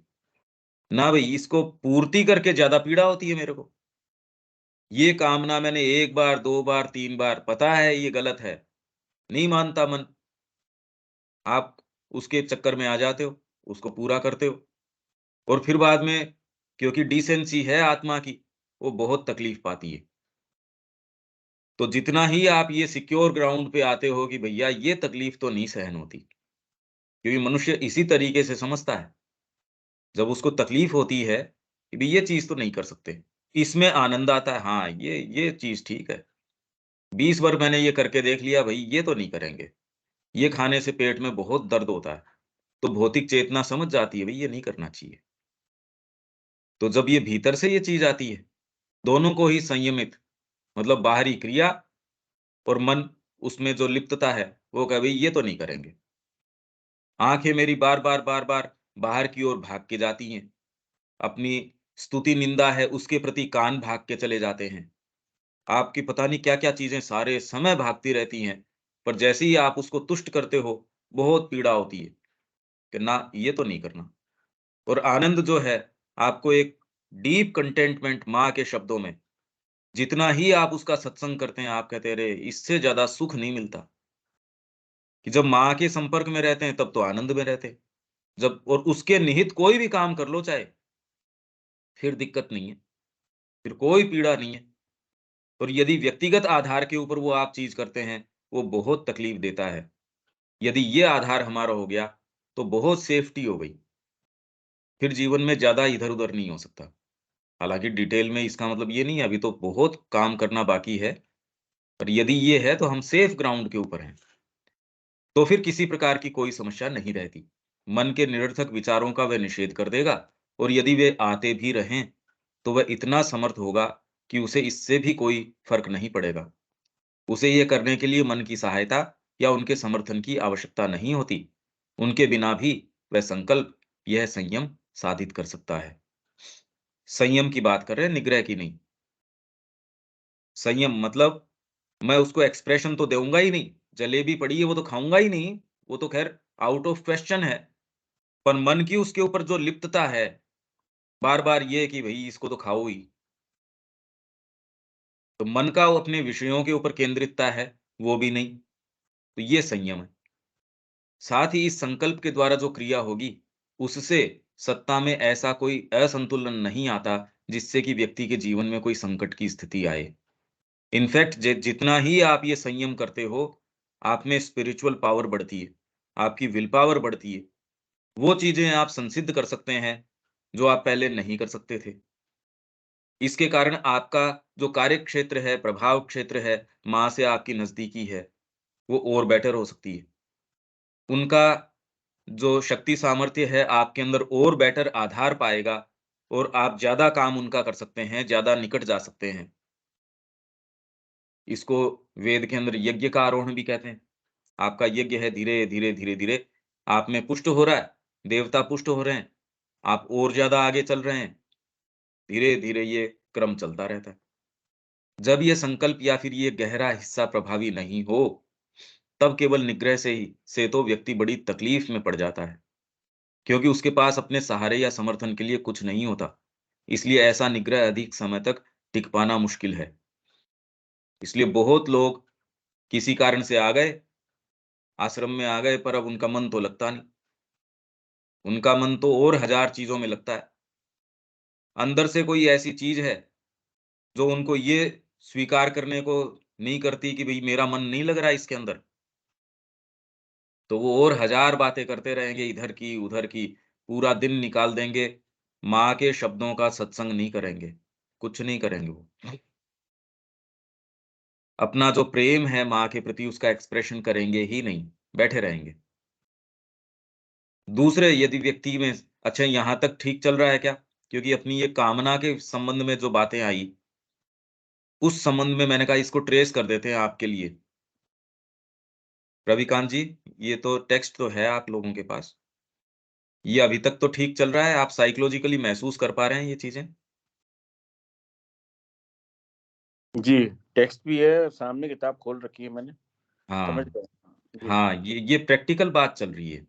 ना भई, इसको पूर्ति करके ज़्यादा पीड़ा होती है मेरे को। ये कामना मैंने 1 बार, 2 बार, 3 बार, पता है ये गलत है, नहीं मानता मन, आप उसके चक्कर में आ जाते हो, उसको पूरा करते हो और फिर बाद में क्योंकि डिसेंसी है आत्मा की, वो बहुत तकलीफ़ पाती है। तो जितना ही आप ये सिक्योर ग्राउंड पे आते हो कि भैया ये तकलीफ़ तो नहीं सहन होती, क्योंकि मनुष्य इसी तरीके से समझता है। जब उसको तकलीफ़ होती है कि भई ये चीज़ तो नहीं कर सकते, इसमें आनंद आता है, हाँ, ये चीज़ ठीक है। 20 बार मैंने ये करके देख लिया भई ये तो नहीं करेंगे, ये खाने से पेट में बहुत दर्द होता है, तो भौतिक चेतना समझ जाती है भई ये नहीं करना चाहिए। तो जब ये भीतर से ये चीज़ आती है, दोनों को ही संयमित मतलब बाहरी क्रिया और मन उसमें जो लिप्तता है, वो कहे भई ये तो नहीं करेंगे। आँखें मेरी बार-बार, बार-बार बाहर की ओर भाग के जाती हैं। अपनी स्तुति निंदा है उसके प्रति कान भाग के चले जाते हैं। आपकी पता नहीं क्या-क्या चीज़ें सारे समय भागती रहती हैं, पर जैसे ही आप उसको तुष्ट करते हो, बहुत पीड़ा होती है कि ना ये तो नहीं करना। और आनंद जो है, आपको एक डीप कंटेंटमेंट माँ के शब्दों में, जितना ही आप उसका सत्संग करते हैं, आप कहते हैं अरे! इससे ज़्यादा सुख नहीं मिलता, कि जब माँ के संपर्क में रहते हैं तब तो आनंद में रहते हैं। जब और उसके निहित कोई भी काम कर लो चाहे, फिर दिक्कत नहीं है, फिर कोई पीड़ा नहीं है। और यदि व्यक्तिगत आधार के ऊपर वो आप चीज़ करते हैं, वो बहुत तकलीफ देता है। यदि ये आधार हमारा हो गया, तो बहुत सेफ्टी हो गई। फिर जीवन में ज़्यादा इधर-उधर नहीं हो सकता। हालाँकि डिटेल में इसका मतलब ये नहीं है, अभी तो बहुत काम करना बाकी है, पर यदि ये है तो हम सेफ ग्राउंड के ऊपर हैं। तो फिर किसी प्रकार की कोई समस्या नहीं रहती। मन के निरर्थक विचारों का वह निषेध कर देगा और यदि वे आते भी रहें, तो वह इतना समर्थ होगा कि उसे इससे भी कोई फ़र्क नहीं पड़ेगा। उसे ये करने के लिए मन की सहायता या उनके समर्थन की आवश्यकता नहीं होती। उनके बिना भी वह संकल्प, यह संयम साधित कर सकता है। संयम की बात कर रहे हैं, निग्रह की नहीं। संयम मतलब मैं उसको एक्सप्रेशन तो दूँगा ही नहीं। जलेबी पड़ी है वो तो खाऊँगा ही नहीं, वो तो ख़ैर आउट ऑफ क्वेश्चन है। पर मन की उसके ऊपर जो लिप्तता है, बार-बार ये कि भई इसको तो खाओ ही। तो मन का वो अपने विषयों के ऊपर केंद्रितता है, वो भी नहीं। तो ये संयम है। साथ ही इस संकल्प के द्वारा जो क्रिया होगी, उससे सत्ता में ऐसा कोई असंतुलन नहीं आता, जिससे कि व्यक्ति के जीवन में कोई संकट की स्थिति आए। इनफैक्ट जितना ही आप ये संयम करते हो, आप में स्पिरिचुअल पावर बढ़ती है, आपकी विल पावर बढ़ती है। वो चीज़ें आप संसिद्ध कर सकते हैं, जो आप पहले नहीं कर सकते थे। इसके कारण आपका जो कार्य क्षेत्र है, प्रभाव क्षेत्र है, माँ से आपकी नज़दीकी है, वो और बेटर हो सकती है। उनका जो शक्ति सामर्थ्य है आपके अंदर और बेटर आधार पाएगा और आप ज़्यादा काम उनका कर सकते हैं, ज़्यादा निकट जा सकते हैं। इसको वेद के अंदर यज्ञ का आरोहण भी कहते हैं। आपका यज्ञ है धीरे-धीरे, धीरे-धीरे आप में पुष्ट हो रहा है, देवता पुष्ट हो रहे हैं, आप और ज़्यादा आगे चल रहे हैं। धीरे-धीरे ये क्रम चलता रहता है। जब ये संकल्प या फिर ये गहरा हिस्सा प्रभावी नहीं हो, तब केवल निग्रह से तो व्यक्ति बड़ी तकलीफ में पड़ जाता है, क्योंकि उसके पास अपने सहारे या समर्थन के लिए कुछ नहीं होता। इसलिए ऐसा निग्रह अधिक समय तक टिक पाना मुश्किल है। इसलिए बहुत लोग किसी कारण से आ गए, आश्रम में आ गए, पर अब उनका मन तो लगता नहीं। उनका मन तो और हज़ार चीज़ों में लगता है। अंदर से कोई ऐसी चीज़ है, जो उनको ये स्वीकार करने को नहीं करती कि भई मेरा मन नहीं लग रहा है इसके अंदर। तो वो और हज़ार बातें करते रहेंगे इधर की, उधर की, पूरा दिन निकाल देंगे, माँ के शब्दों का सत्संग नहीं करेंगे, कुछ नहीं करेंगे वो। अपना जो प्रेम है माँ के प्रति उसका एक्सप्रेशन करेंगे ही नहीं, बैठे रहेंगे। दूसरे यदि व्यक्ति में अच्छा यहाँ तक ठीक चल रहा है क्या? क्योंकि अपनी ये कामना के संबंध में जो बातें आई, उस संबंध में मैंने कहा इसको ट्रेस कर देते हैं आपके लिए। रविकांत जी, ये तो टेक्स्ट तो है आप लोगों के पास। ये अभी तक तो ठीक चल रहा है, आप साइकोलॉजिकली महसूस कर पा रहे हैं ये चीज़ें? जी, टेक्स्ट भी है, सामने किताब खोल रखी है मैंने, समझ हाँ, गया। जी। हाँ, ये प्रैक्टिकल बात चल रही है।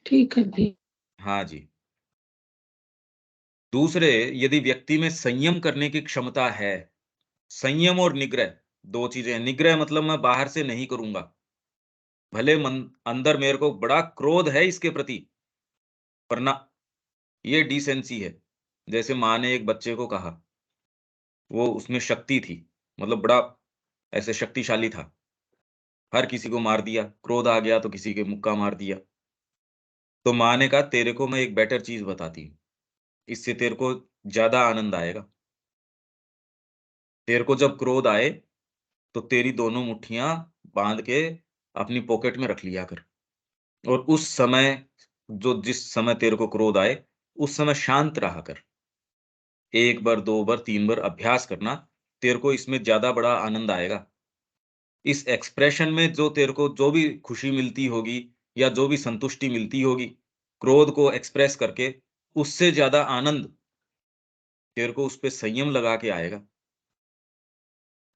ठीक है जी। हाँ जी। दूसरे, यदि व्यक्ति में संयम करने की क्षमता है, संयम और निग्रह 2 चीज़ें हैं। निग्रह मतलब मैं बाहर से नहीं करूँगा। भले मन अंदर मेरे को बड़ा क्रोध है इसके प्रति, पर ना ये डिसेंसी है। जैसे माँ ने एक बच्चे को कहा, वो उसमें शक्ति थी, मतलब बड़ा ऐसे शक्तिशाली था। हर किसी को मार दिया, क्रोध आ गया तो किसी के मुक्का मार दिया। तो माँ ने कहा तेरे को मैं एक बेटर चीज़ बताती हूँ, इससे तेरे को ज़्यादा आनंद आएगा। तेरे को जब क्रोध आए, तो तेरी दोनों मुट्ठियाँ बाँध के अपनी पॉकेट में रख लिया कर और उस समय जो जिस समय तेरे को क्रोध आए, उस समय शांत रहा कर। 1 बार, 2 बार, 3 बार अभ्यास करना, तेरे को इसमें ज़्यादा बड़ा आनंद आएगा। इस एक्सप्रेशन में जो तेरे को जो भी खुशी मिलती होगी या जो भी संतुष्टि मिलती होगी, क्रोध को एक्सप्रेस करके, उससे ज़्यादा आनंद तेरे को उस पे संयम लगा के आएगा।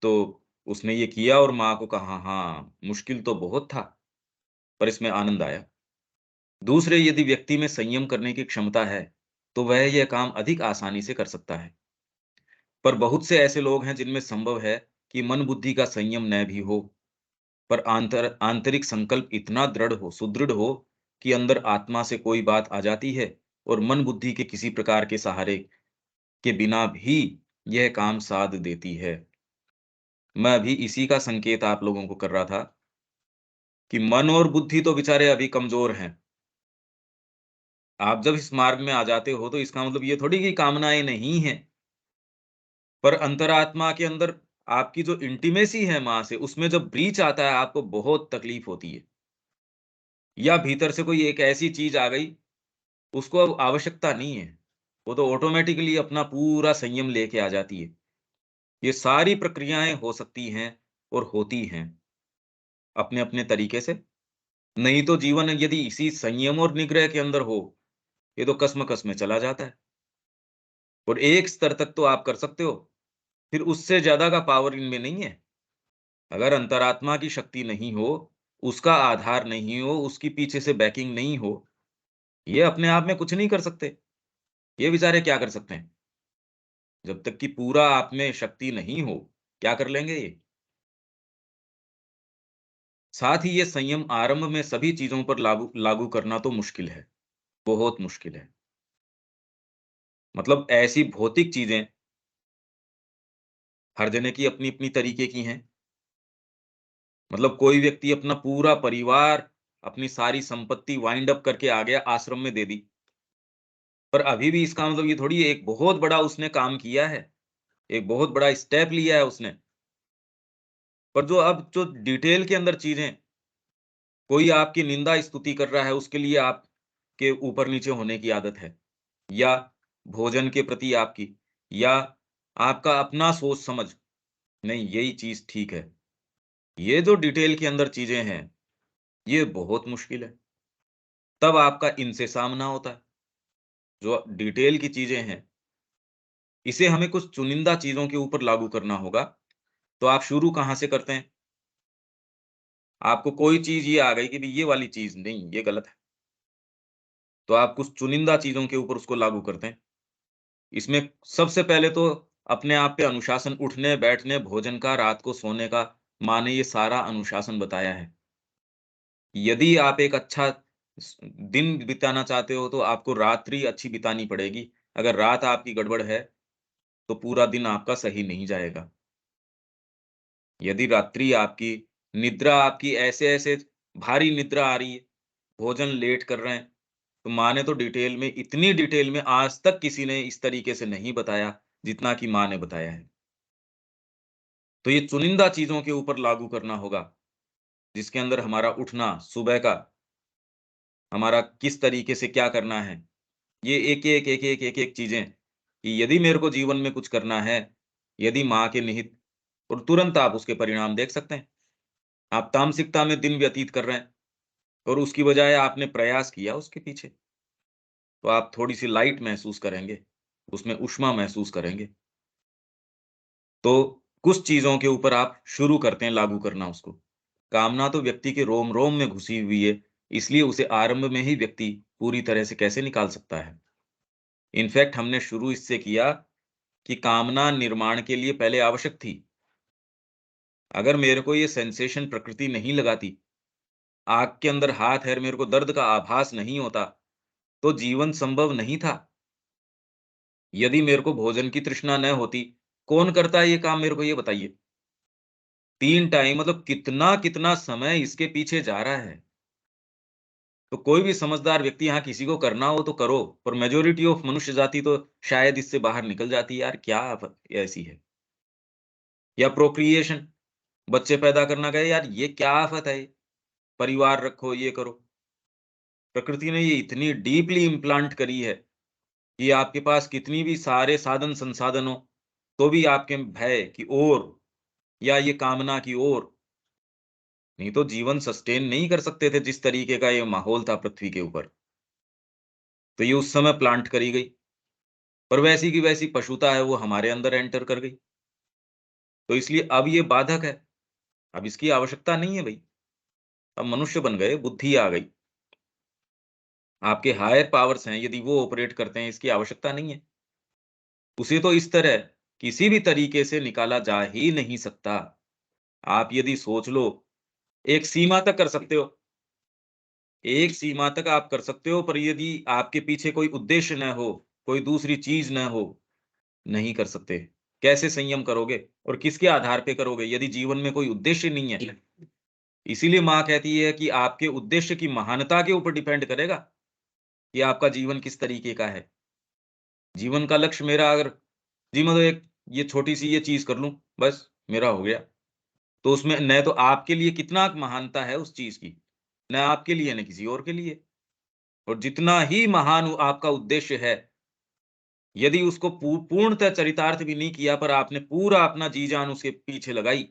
तो उसने ये किया और माँ को कहा, हाँ, मुश्किल तो बहुत था, पर इसमें आनंद आया। दूसरे, यदि व्यक्ति में संयम करने की क्षमता है, तो वह यह काम अधिक आसानी से कर सकता है। पर बहुत से ऐसे लोग हैं जिनमें संभव है कि मन बुद्धि का संयम न भी हो, पर आंतरिक संकल्प इतना दृढ़ हो, सुदृढ़ हो कि अंदर आत्मा से कोई बात आ जाती है और मन बुद्धि के किसी प्रकार के सहारे के बिना भी यह काम साध देती है। मैं अभी इसी का संकेत आप लोगों को कर रहा था कि मन और बुद्धि तो बेचारे अभी कमज़ोर हैं। आप जब इस मार्ग में आ जाते हो तो इसका मतलब ये थोड़ी कि कामनाएँ नहीं हैं, पर अंतरात्मा के अंदर आपकी जो इंटीमेसी है माँ से, उसमें जब ब्रीच आता है, आपको बहुत तकलीफ होती है। या भीतर से कोई एक ऐसी चीज़ आ गई, उसको अब आवश्यकता नहीं है। वो तो ऑटोमैटिकली अपना पूरा संयम लेके आ जाती है। ये सारी प्रक्रियाएँ हो सकती हैं और होती हैं, अपने-अपने तरीके से। नहीं तो जीवन यदि इसी संयम और निग्रह के अंदर हो, ये तो कश्मकश में चला जाता है। और एक स्तर तक तो आप कर सकते हो, फिर उससे ज़्यादा का पावर इनमें नहीं है। अगर अंतरात्मा की शक्ति नहीं हो, उसका आधार नहीं हो, उसकी पीछे से बैकिंग नहीं हो, ये अपने आप में कुछ नहीं कर सकते। ये बेचारे क्या कर सकते हैं? जब तक कि पूरा आप में शक्ति नहीं हो, क्या कर लेंगे ये? साथ ही ये संयम आरंभ में सभी चीज़ों पर लागू लागू करना तो मुश्किल है, बहुत मुश्किल है। मतलब ऐसी भौतिक चीज़ें हर जने की अपनी-अपनी तरीके की हैं। मतलब कोई व्यक्ति अपना पूरा परिवार, अपनी सारी संपत्ति वाइंड अप करके आ गया, आश्रम में दे दी। पर अभी भी इसका मतलब ये थोड़ी एक बहुत बड़ा उसने काम किया है, एक बहुत बड़ा स्टेप लिया है उसने। पर जो अब जो डिटेल के अंदर चीज़ें, कोई आपकी निंदा स्तुति कर रहा है, उसके लिए आपके ऊपर-नीचे होने की आदत है, या भोजन के प्रति आपकी, या आपका अपना सोच-समझ, नहीं यही चीज़ ठीक है। ये जो डिटेल के अंदर चीज़ें हैं, ये बहुत मुश्किल है। तब आपका इनसे सामना होता है। जो डिटेल की चीज़ें हैं, इसे हमें कुछ चुनिंदा चीज़ों के ऊपर लागू करना होगा। तो आप शुरू कहाँ से करते हैं? आपको कोई चीज़ ये आ गई कि भई ये वाली चीज़ नहीं, ये गलत है। तो आप कुछ चुनिंदा चीज़ों के ऊपर उसको लागू करते हैं। इसमें सबसे पहले तो अपने आप पे अनुशासन, उठने, बैठने, भोजन का, रात को सोने का, माँ ने ये सारा अनुशासन बताया है। यदि आप एक अच्छा दिन बिताना चाहते हो, तो आपको रात्रि अच्छी बितानी पड़ेगी। अगर रात आपकी गड़बड़ है, तो पूरा दिन आपका सही नहीं जाएगा। यदि रात्रि आपकी, निद्रा आपकी ऐसे-ऐसे भारी निद्रा आ रही है, भोजन लेट कर रहे हैं, तो माँ ने तो डिटेल में, इतनी डिटेल में आज तक किसी ने इस तरीके से नहीं बताया, जितना कि माँ ने बताया है। तो ये चुनिंदा चीज़ों के ऊपर लागू करना होगा, जिसके अंदर हमारा उठना, सुबह का, हमारा किस तरीके से क्या करना है। ये एक-एक, एक-एक, एक-एक चीज़ें, कि यदि मेरे को जीवन में कुछ करना है, यदि माँ के निहित, और तुरंत आप उसके परिणाम देख सकते हैं। आप तामसिकता में दिन व्यतीत कर रहे हैं, और उसकी बजाय आपने प्रयास किया उसके पीछे, तो आप थोड़ी-सी लाइट महसूस करेंगे, उसमें ऊष्मा महसूस करेंगे। तो कुछ चीज़ों के ऊपर आप शुरू करते हैं लागू करना उसको। कामना तो व्यक्ति के रोम-रोम में घुसी हुई है, इसलिए उसे आरंभ में ही व्यक्ति पूरी तरह से कैसे निकाल सकता है। इनफैक्ट हमने शुरू इससे किया कि कामना निर्माण के लिए पहले आवश्यक थी। अगर मेरे को ये सेंसेशन प्रकृति नहीं लगाती, आग के अंदर हाथ है और मेरे को दर्द का आभास नहीं होता, तो जीवन संभव नहीं था। यदि मेरे को भोजन की तृष्णा न होती, कौन करता है ये काम, मेरे को ये बताइए? 3 टाइम मतलब कितना-कितना समय इसके पीछे जा रहा है। तो कोई भी समझदार व्यक्ति, यहाँ किसी को करना हो तो करो, पर मेजॉरिटी ऑफ मनुष्य जाति तो शायद इससे बाहर निकल जाती है, यार क्या आफ़त ऐसी है? या प्रोक्रिएशन, बच्चे पैदा करना गए, यार ये क्या आफ़त है ये? परिवार रखो, ये करो। प्रकृति ने ये इतनी डीपली इम्प्लांट करी है, कि आपके पास कितनी भी सारे साधन-संसाधन हो, तो भी आपके भय की ओर, या ये कामना की ओर, नहीं तो जीवन सस्टेन नहीं कर सकते थे, जिस तरीके का ये माहौल था पृथ्वी के ऊपर। तो ये उस समय प्लांट करी गई, पर वैसी की वैसी पशुता है, वो हमारे अंदर एंटर कर गई। तो इसलिए अब ये बाधक है, अब इसकी आवश्यकता नहीं है भई। अब मनुष्य बन गए, बुद्धि आ गई। आपके हायर पावर्स हैं, यदि वो ऑपरेट करते हैं, इसकी आवश्यकता नहीं है। उसे तो इस तरह किसी भी तरीके से निकाला जा ही नहीं सकता। आप यदि सोच लो, एक सीमा तक कर सकते हो, एक सीमा तक आप कर सकते हो, पर यदि आपके पीछे कोई उद्देश्य न हो, कोई दूसरी चीज़ न हो, नहीं कर सकते। कैसे संयम करोगे और किसके आधार पे करोगे, यदि जीवन में कोई उद्देश्य नहीं है? इसीलिए माँ कहती है कि आपके उद्देश्य की महानता के ऊपर डिपेंड करेगा, कि आपका जीवन किस तरीके का है। जीवन का लक्ष्य मेरा अगर, जी मैं तो एक ये छोटी-सी ये चीज़ कर लूँ, बस मेरा हो गया। तो उसमें न तो आपके लिए कितना महानता है उस चीज़ की, न आपके लिए न किसी और के लिए। और जितना ही महान आपका उद्देश्य है, यदि उसको पूर्णतः चरितार्थ भी नहीं किया, पर आपने पूरा अपना जी-जान उसके पीछे लगाई,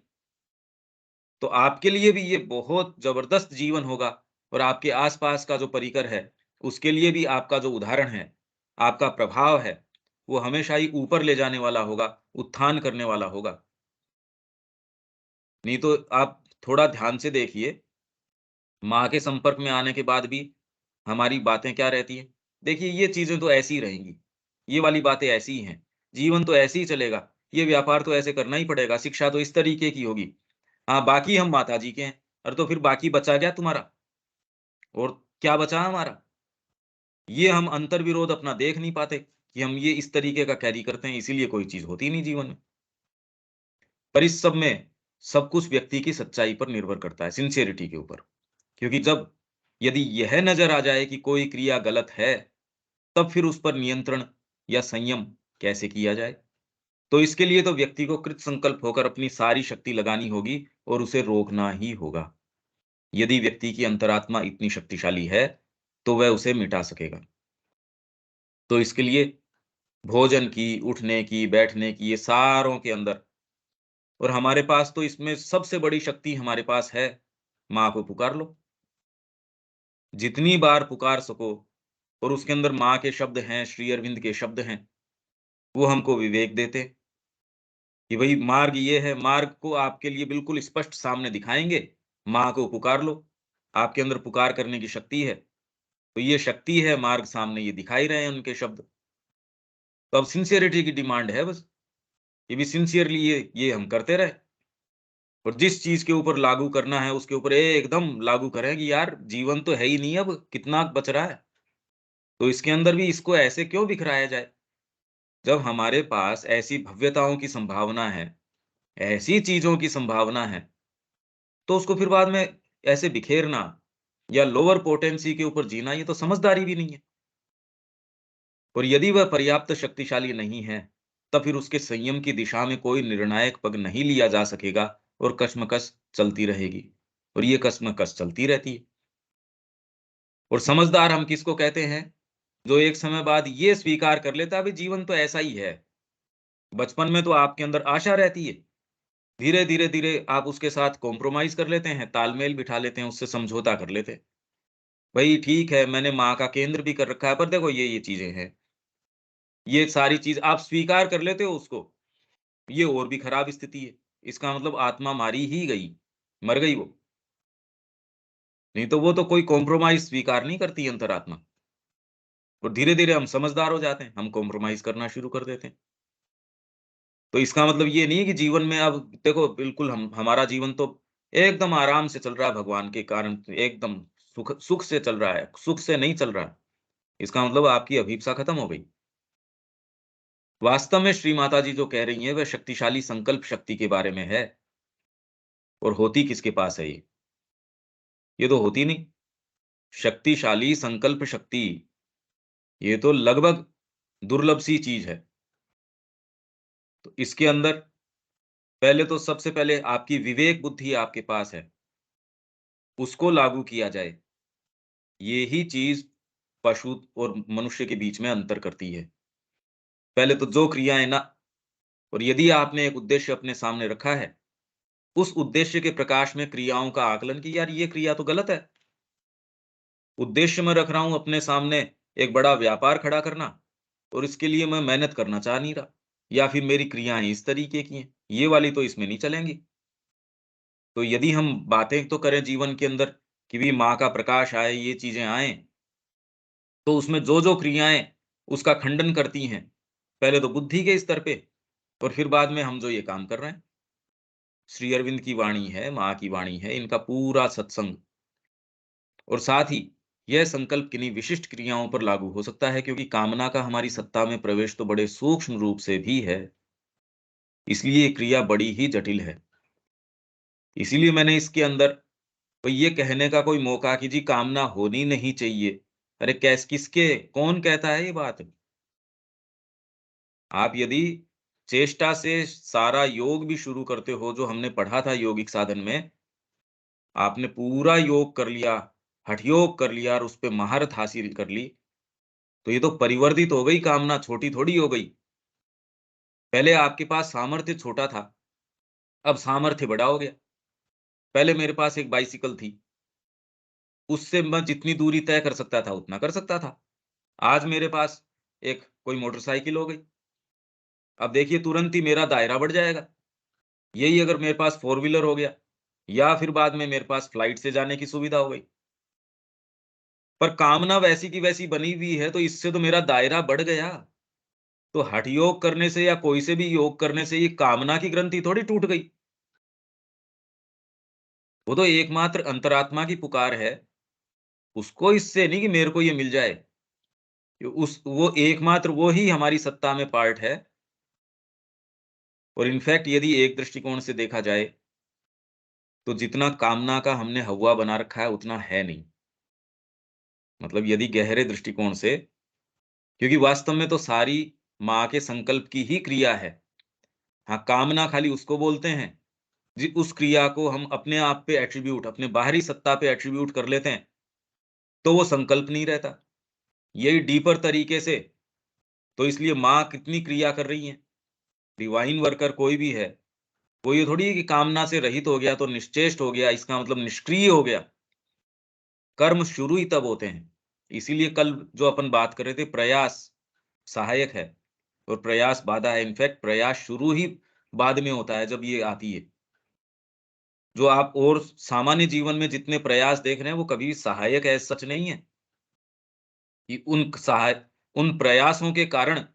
तो आपके लिए भी ये बहुत ज़बरदस्त जीवन होगा, और आपके आस-पास का जो परिकर है, उसके लिए भी आपका जो उदाहरण है, आपका प्रभाव है, वो हमेशा ही ऊपर ले जाने वाला होगा, उत्थान करने वाला होगा। नहीं तो आप थोड़ा ध्यान से देखिए, माँ के संपर्क में आने के बाद भी हमारी बातें क्या रहती हैं? देखिए, ये चीज़ें तो ऐसी ही रहेंगी, ये वाली बातें ऐसी ही हैं, जीवन तो ऐसे ही चलेगा, ये व्यापार तो ऐसे करना ही पड़ेगा, शिक्षा तो इस तरीके की होगी। हाँ, बाकी हम माताजी के हैं, अरे तो फिर बाकी बचा क्या तुम्हारा? और क्या बचा हमारा? ये हम अंतर्विरोध अपना देख नहीं पाते, कि हम ये इस तरीके का कैरी करते हैं, इसीलिए कोई चीज़ होती नहीं जीवन में। पर इस सब में, सब कुछ व्यक्ति की सच्चाई पर निर्भर करता है, सिंसियरिटी के ऊपर। क्योंकि जब, यदि यह नज़र आ जाए कि कोई क्रिया गलत है, तब फिर उस पर नियंत्रण या संयम कैसे किया जाए? तो इसके लिए तो व्यक्ति को कृत संकल्प होकर अपनी सारी शक्ति लगानी होगी और उसे रोकना ही होगा। यदि व्यक्ति की अंतरात्मा इतनी शक्तिशाली है, तो वह उसे मिटा सकेगा। तो इसके लिए भोजन की, उठने की, बैठने की, ये सारों के अंदर, और हमारे पास तो इसमें सबसे बड़ी शक्ति हमारे पास है, माँ को पुकार लो। जितनी बार पुकार सको, और उसके अंदर माँ के शब्द हैं, श्री अरविंद के शब्द हैं, वो हमको विवेक देते कि भई मार्ग ये है, मार्ग को आपके लिए बिल्कुल स्पष्ट सामने दिखाएँगे, माँ को पुकार लो। आपके अंदर पुकार करने की शक्ति है, तो ये शक्ति है, मार्ग सामने ये दिखा ही रहे हैं उनके शब्द। तो अब सिंसियरिटी की डिमांड है बस, कि भी सिंसियरली ये हम करते रहें, और जिस चीज़ के ऊपर लागू करना है, उसके ऊपर एकदम लागू करें कि यार जीवन तो है ही नहीं अब, कितना बच रहा है? तो इसके अंदर भी इसको ऐसे क्यों बिखराया जाए? जब हमारे पास ऐसी भव्यताओं की संभावना है, ऐसी चीज़ों की संभावना है, तो उसको फिर बाद में ऐसे बिखेरना या लोअर पोटेंसी के ऊपर जीना, ये तो समझदारी भी नहीं है। और यदि वह पर्याप्त शक्तिशाली नहीं है, तब फिर उसके संयम की दिशा में कोई निर्णायक पग नहीं लिया जा सकेगा, और कशमकश चलती रहेगी। और ये कशमकश चलती रहती है। और समझदार हम किसको कहते हैं? जो एक समय बाद ये स्वीकार कर लेता है, अभी जीवन तो ऐसा ही है। बचपन में तो आपके अंदर आशा रहती है। धीरे, धीरे, धीरे आप उसके साथ कॉम्प्रोमाइज़ कर लेते हैं, तालमेल बिठा लेते हैं, उससे समझौता कर लेते हैं। भई ठीक है, मैंने माँ का केंद्र भी कर रखा है, पर देखो ये चीज़ें हैं। ये सारी चीज़ आप स्वीकार कर लेते हो उसको, ये और भी खराब स्थिति है। इसका मतलब आत्मा मारी ही गई, मर गई वो। नहीं तो वो तो कोई कॉम्प्रोमाइज़ स्वीकार नहीं करती अंतरात्मा। और धीरे-धीरे हम समझदार हो जाते हैं, हम कॉम्प्रोमाइज़ करना शुरू कर देते हैं। तो इसका मतलब ये नहीं है कि जीवन में अब देखो बिल्कुल हम हमारा जीवन तो एकदम आराम से चल रहा है भगवान के कारण, एकदम सुख सुख से चल रहा है, सुख से नहीं चल रहा है। इसका मतलब आपकी अभिप्सा खत्म हो गई। वास्तव में श्री माता जी जो कह रही हैं, वह शक्तिशाली संकल्प शक्ति के बारे में है, और होती किसके पास है ये? ये तो होती नहीं। शक्तिशाली संकल्प शक्ति, ये तो लगभग दुर्लभ सी चीज़ है। तो इसके अंदर पहले तो सबसे पहले आपकी विवेक बुद्धि आपके पास है, उसको लागू किया जाए। ये ही चीज़ पशु और मनुष्य के बीच में अंतर करती है। पहले तो जो क्रियाएँ ना, और यदि आपने एक उद्देश्य अपने सामने रखा है, उस उद्देश्य के प्रकाश में क्रियाओं का आकलन कि यार ये क्रिया तो गलत है। उद्देश्य मैं रख रहा हूँ अपने सामने एक बड़ा व्यापार खड़ा करना, और इसके लिए मैं मेहनत करना चाह नहीं रहा, या फिर मेरी क्रियाएँ इस तरीके की हैं, ये वाली तो इसमें नहीं चलेंगी। तो यदि हम बातें तो करें जीवन के अंदर कि भी माँ का प्रकाश आए, ये चीज़ें आएँ, तो उसमें जो-जो क्रियाएँ उसका खंडन करती हैं, पहले तो बुद्धि के स्तर पे, और फिर बाद में हम जो ये काम कर रहे हैं। श्री अरविंद की वाणी है, माँ की वाणी है, इनका पूरा सत्संग, और साथ ही यह संकल्प किन्हीं विशिष्ट क्रियाओं पर लागू हो सकता है, क्योंकि कामना का हमारी सत्ता में प्रवेश तो बड़े सूक्ष्म रूप से भी है, इसलिए ये क्रिया बड़ी ही जटिल है। इसीलिए मैंने इसके अंदर तो ये कहने का कोई मौका कि जी कामना होनी नहीं चाहिए। अरे किसके कौन कहता है ये बात? आप यदि चेष्टा से सारा योग भी शुरू करते हो, जो हमने पढ़ा था योगिक साधन में, आपने पूरा योग कर लिया, हठ योग कर लिया और उसपे महारत हासिल कर ली, तो ये तो परिवर्धित हो गई कामना, छोटी थोड़ी हो गई। पहले आपके पास सामर्थ्य छोटा था, अब सामर्थ्य बड़ा हो गया। पहले मेरे पास एक बाइसिकल थी, उससे मैं जितनी दूरी तय कर सकता था, उतना कर सकता था। आज मेरे पास एक कोई मोटरसाइकिल हो गई, अब देखिए तुरंत ही मेरा दायरा बढ़ जाएगा। यही अगर मेरे पास फ़ोर व्हीलर हो गया, या फिर बाद में मेरे पास फ्लाइट से जाने की सुविधा हो गई। पर कामना वैसी की वैसी बनी हुई है, तो इससे तो मेरा दायरा बढ़ गया। तो हठ योग करने से या कोई से भी योग करने से ये कामना की ग्रंथि थोड़ी टूट गई। वो तो एकमात्र अंतरात्मा की पुकार है। उसको इससे नहीं कि मेरे को ये मिल जाए। उस वो एकमात्र वो ही हमारी सत्ता में पार्ट है। और इनफैक्ट यदि एक दृष्टिकोण से देखा जाए, तो जितना कामना का हमने हौवा बना रखा है, उतना है नहीं। मतलब यदि गहरे दृष्टिकोण से क्योंकि वास्तव में तो सारी माँ के संकल्प की ही क्रिया है। हाँ, कामना खाली उसको बोलते हैं, जी उस क्रिया को हम अपने आप पे एट्रिब्यूट, अपने बाहरी सत्ता पे एट्रिब्यूट कर लेते हैं, तो वो संकल्प नहीं रहता। यही डीपर तरीके से, तो इसलिए माँ कितनी क्रिया कर रही हैं। डिवाइन वर्कर कोई भी है, वो ये थोड़ी है कि कामना से रहित हो गया तो निश्चेष्ट हो गया, इसका मतलब निष्क्रिय हो गया। कर्म शुरू ही तब होते हैं। इसीलिए कल जो अपन बात कर रहे थे, प्रयास सहायक है और प्रयास बाधा है। इनफैक्ट प्रयास शुरू ही बाद में होता है जब ये आती है। जो आप और सामान्य जीवन में जितने प्रयास देख रहे हैं वो कभी सहायक एज़ सच नहीं है, कि उन प्रयासों के कारण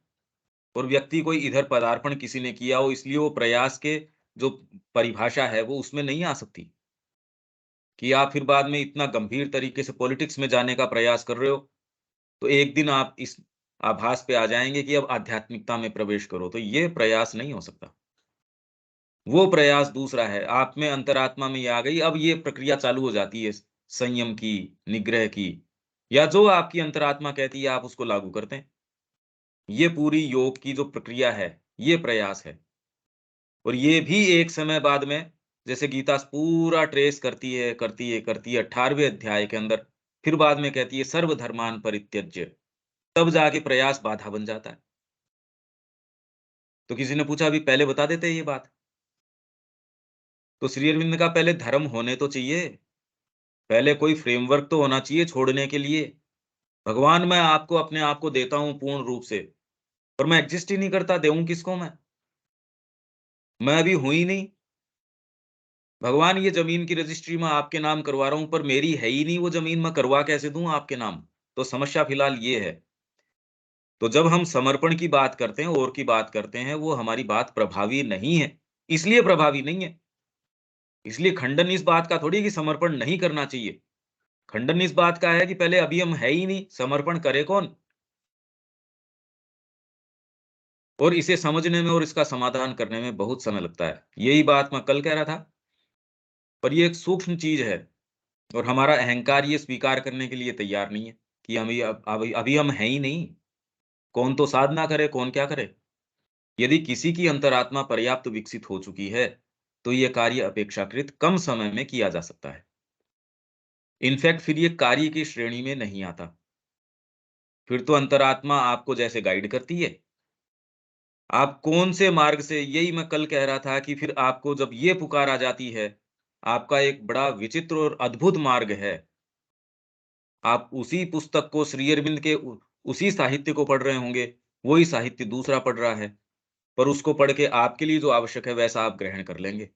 और व्यक्ति कोई इधर पदार्पण किसी ने किया हो, इसलिए वो प्रयास के जो परिभाषा है वो उसमें नहीं आ सकती। कि आप फिर बाद में इतना गंभीर तरीके से पॉलिटिक्स में जाने का प्रयास कर रहे हो, तो एक दिन आप इस आभास पे आ जाएँगे कि अब आध्यात्मिकता में प्रवेश करो, तो ये प्रयास नहीं हो सकता। वो प्रयास दूसरा है, आप में अंतरात्मा में ये आ गई, अब ये प्रक्रिया चालू हो जाती है संयम की, निग्रह की, या जो आपकी अंतरात्मा कहती है आप उसको लागू करते हैं। ये पूरी योग की जो प्रक्रिया है, ये प्रयास है। और ये भी एक समय बाद में, जैसे गीता पूरा ट्रेस करती है 18वें अध्याय के अंदर, फिर बाद में कहती है सर्वधर्मान् परित्यज्य, तब जाके प्रयास बाधा बन जाता है। तो किसी ने पूछा अभी पहले बता देते ये बात, तो श्री अरविंद ने कहा पहले धर्म होने तो चाहिए, पहले कोई फ्रेमवर्क तो होना चाहिए छोड़ने के लिए। भगवान मैं आपको अपने आप को देता हूँ पूर्ण रूप से, पर मैं एग्ज़िस्ट ही नहीं करता, दूँ किसको मैं? मैं अभी हूँ ही नहीं। भगवान ये ज़मीन की रजिस्ट्री मैं आपके नाम करवा रहा हूँ, पर मेरी है ही नहीं वो ज़मीन, मैं करवा कैसे दूँ आपके नाम? तो समस्या फिलहाल ये है। तो जब हम समर्पण की बात करते हैं, और की बात करते हैं, वो हमारी बात प्रभावी नहीं है, इसलिए प्रभावी नहीं है। इसलिए खंडन इस बात का थोड़ी है कि समर्पण नहीं करना चाहिए। खंडन इस बात का है कि पहले अभी हम है ही नहीं, समर्पण करे कौन? और इसे समझने में और इसका समाधान करने में बहुत समय लगता है। यही बात मैं कल कह रहा था, पर ये एक सूक्ष्म चीज़ है और हमारा अहंकार ये स्वीकार करने के लिए तैयार नहीं है कि हम ये अभी हम हैं ही नहीं। कौन तो साधना करे, कौन क्या करे? यदि किसी की अंतरात्मा पर्याप्त विकसित हो चुकी है, तो ये कार्य अपेक्षाकृत कम समय में किया जा सकता है। इनफैक्ट फिर ये कार्य की श्रेणी में नहीं आता। फिर तो अंतरात्मा आपको जैसे गाइड करती है, आप कौन से मार्ग से, यही मैं कल कह रहा था कि फिर आपको जब ये पुकार आ जाती है, आपका एक बड़ा विचित्र और अद्भुत मार्ग है। आप उसी पुस्तक को श्री अरविंद के उसी साहित्य को पढ़ रहे होंगे, वही साहित्य दूसरा पढ़ रहा है, पर उसको पढ़ के आपके लिए जो आवश्यक है वैसा आप ग्रहण कर लेंगे।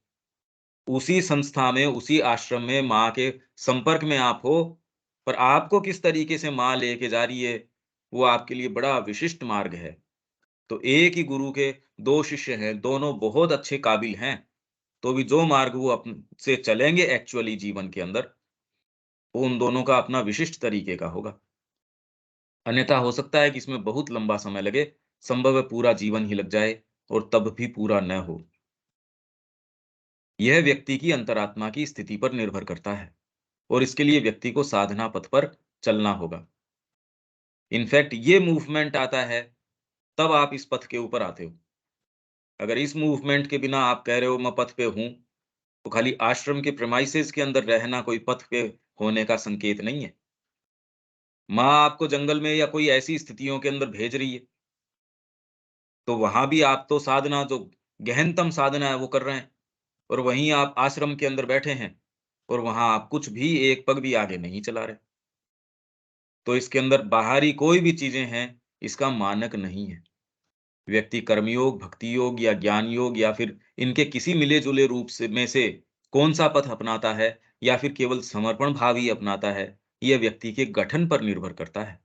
उसी संस्था में, उसी आश्रम में माँ के संपर्क में आप हो, पर आपको किस तरीके से माँ लेके जा रही है, वो आपके लिए बड़ा विशिष्ट मार्ग है। तो एक ही गुरु के 2 शिष्य हैं, दोनों बहुत अच्छे काबिल हैं, तो भी जो मार्ग वो अपन से चलेंगे एक्चुअली जीवन के अंदर, वो उन दोनों का अपना विशिष्ट तरीके का होगा। अन्यथा हो सकता है कि इसमें बहुत लंबा समय लगे, संभव है पूरा जीवन ही लग जाए और तब भी पूरा न हो। यह व्यक्ति की अंतरात्मा की स्थिति पर निर्भर करता है और इसके लिए व्यक्ति को साधना पथ पर चलना होगा। इनफैक्ट ये मूवमेंट आता है, तब आप इस पथ के ऊपर आते हो। अगर इस मूवमेंट के बिना आप कह रहे हो मैं पथ पे हूँ, तो खाली आश्रम के प्रेमाइसेस के अंदर रहना कोई पथ पे होने का संकेत नहीं है। माँ आपको जंगल में या कोई ऐसी स्थितियों के अंदर भेज रही है, तो वहाँ भी आप तो साधना जो गहनतम साधना है वो कर रहे हैं, और वहीं आप आश्रम के अंदर बैठे हैं और वहाँ आप कुछ भी एक पग भी आगे नहीं चला रहे। तो इसके अंदर बाहरी कोई भी चीज़ें हैं, इसका मानक नहीं है। व्यक्ति कर्मयोग, भक्ति योग या ज्ञान योग या फिर इनके किसी मिले-जुले रूप से में से कौन-सा पथ अपनाता है या फिर केवल समर्पण भाव ही अपनाता है, ये व्यक्ति के गठन पर निर्भर करता है।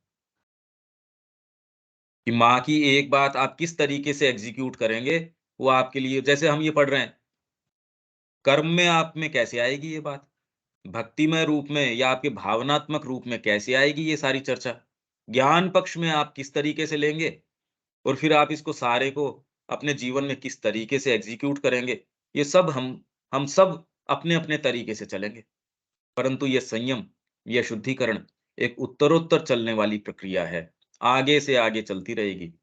कि माँ की एक बात आप किस तरीके से एग्ज़ीक्यूट करेंगे, वो आपके लिए, जैसे हम ये पढ़ रहे हैं, कर्म में आप में कैसे आएगी ये बात? भक्तिमय रूप में या आपके भावनात्मक रूप में कैसे आएगी ये सारी चर्चा? ज्ञान पक्ष में आप किस तरीके से लेंगे? और फिर आप इसको सारे को अपने जीवन में किस तरीके से एग्ज़ीक्यूट करेंगे? ये सब हम सब अपने-अपने तरीके से चलेंगे। परंतु ये संयम, ये शुद्धिकरण एक उत्तरोत्तर चलने वाली प्रक्रिया है। आगे से आगे चलती रहेगी।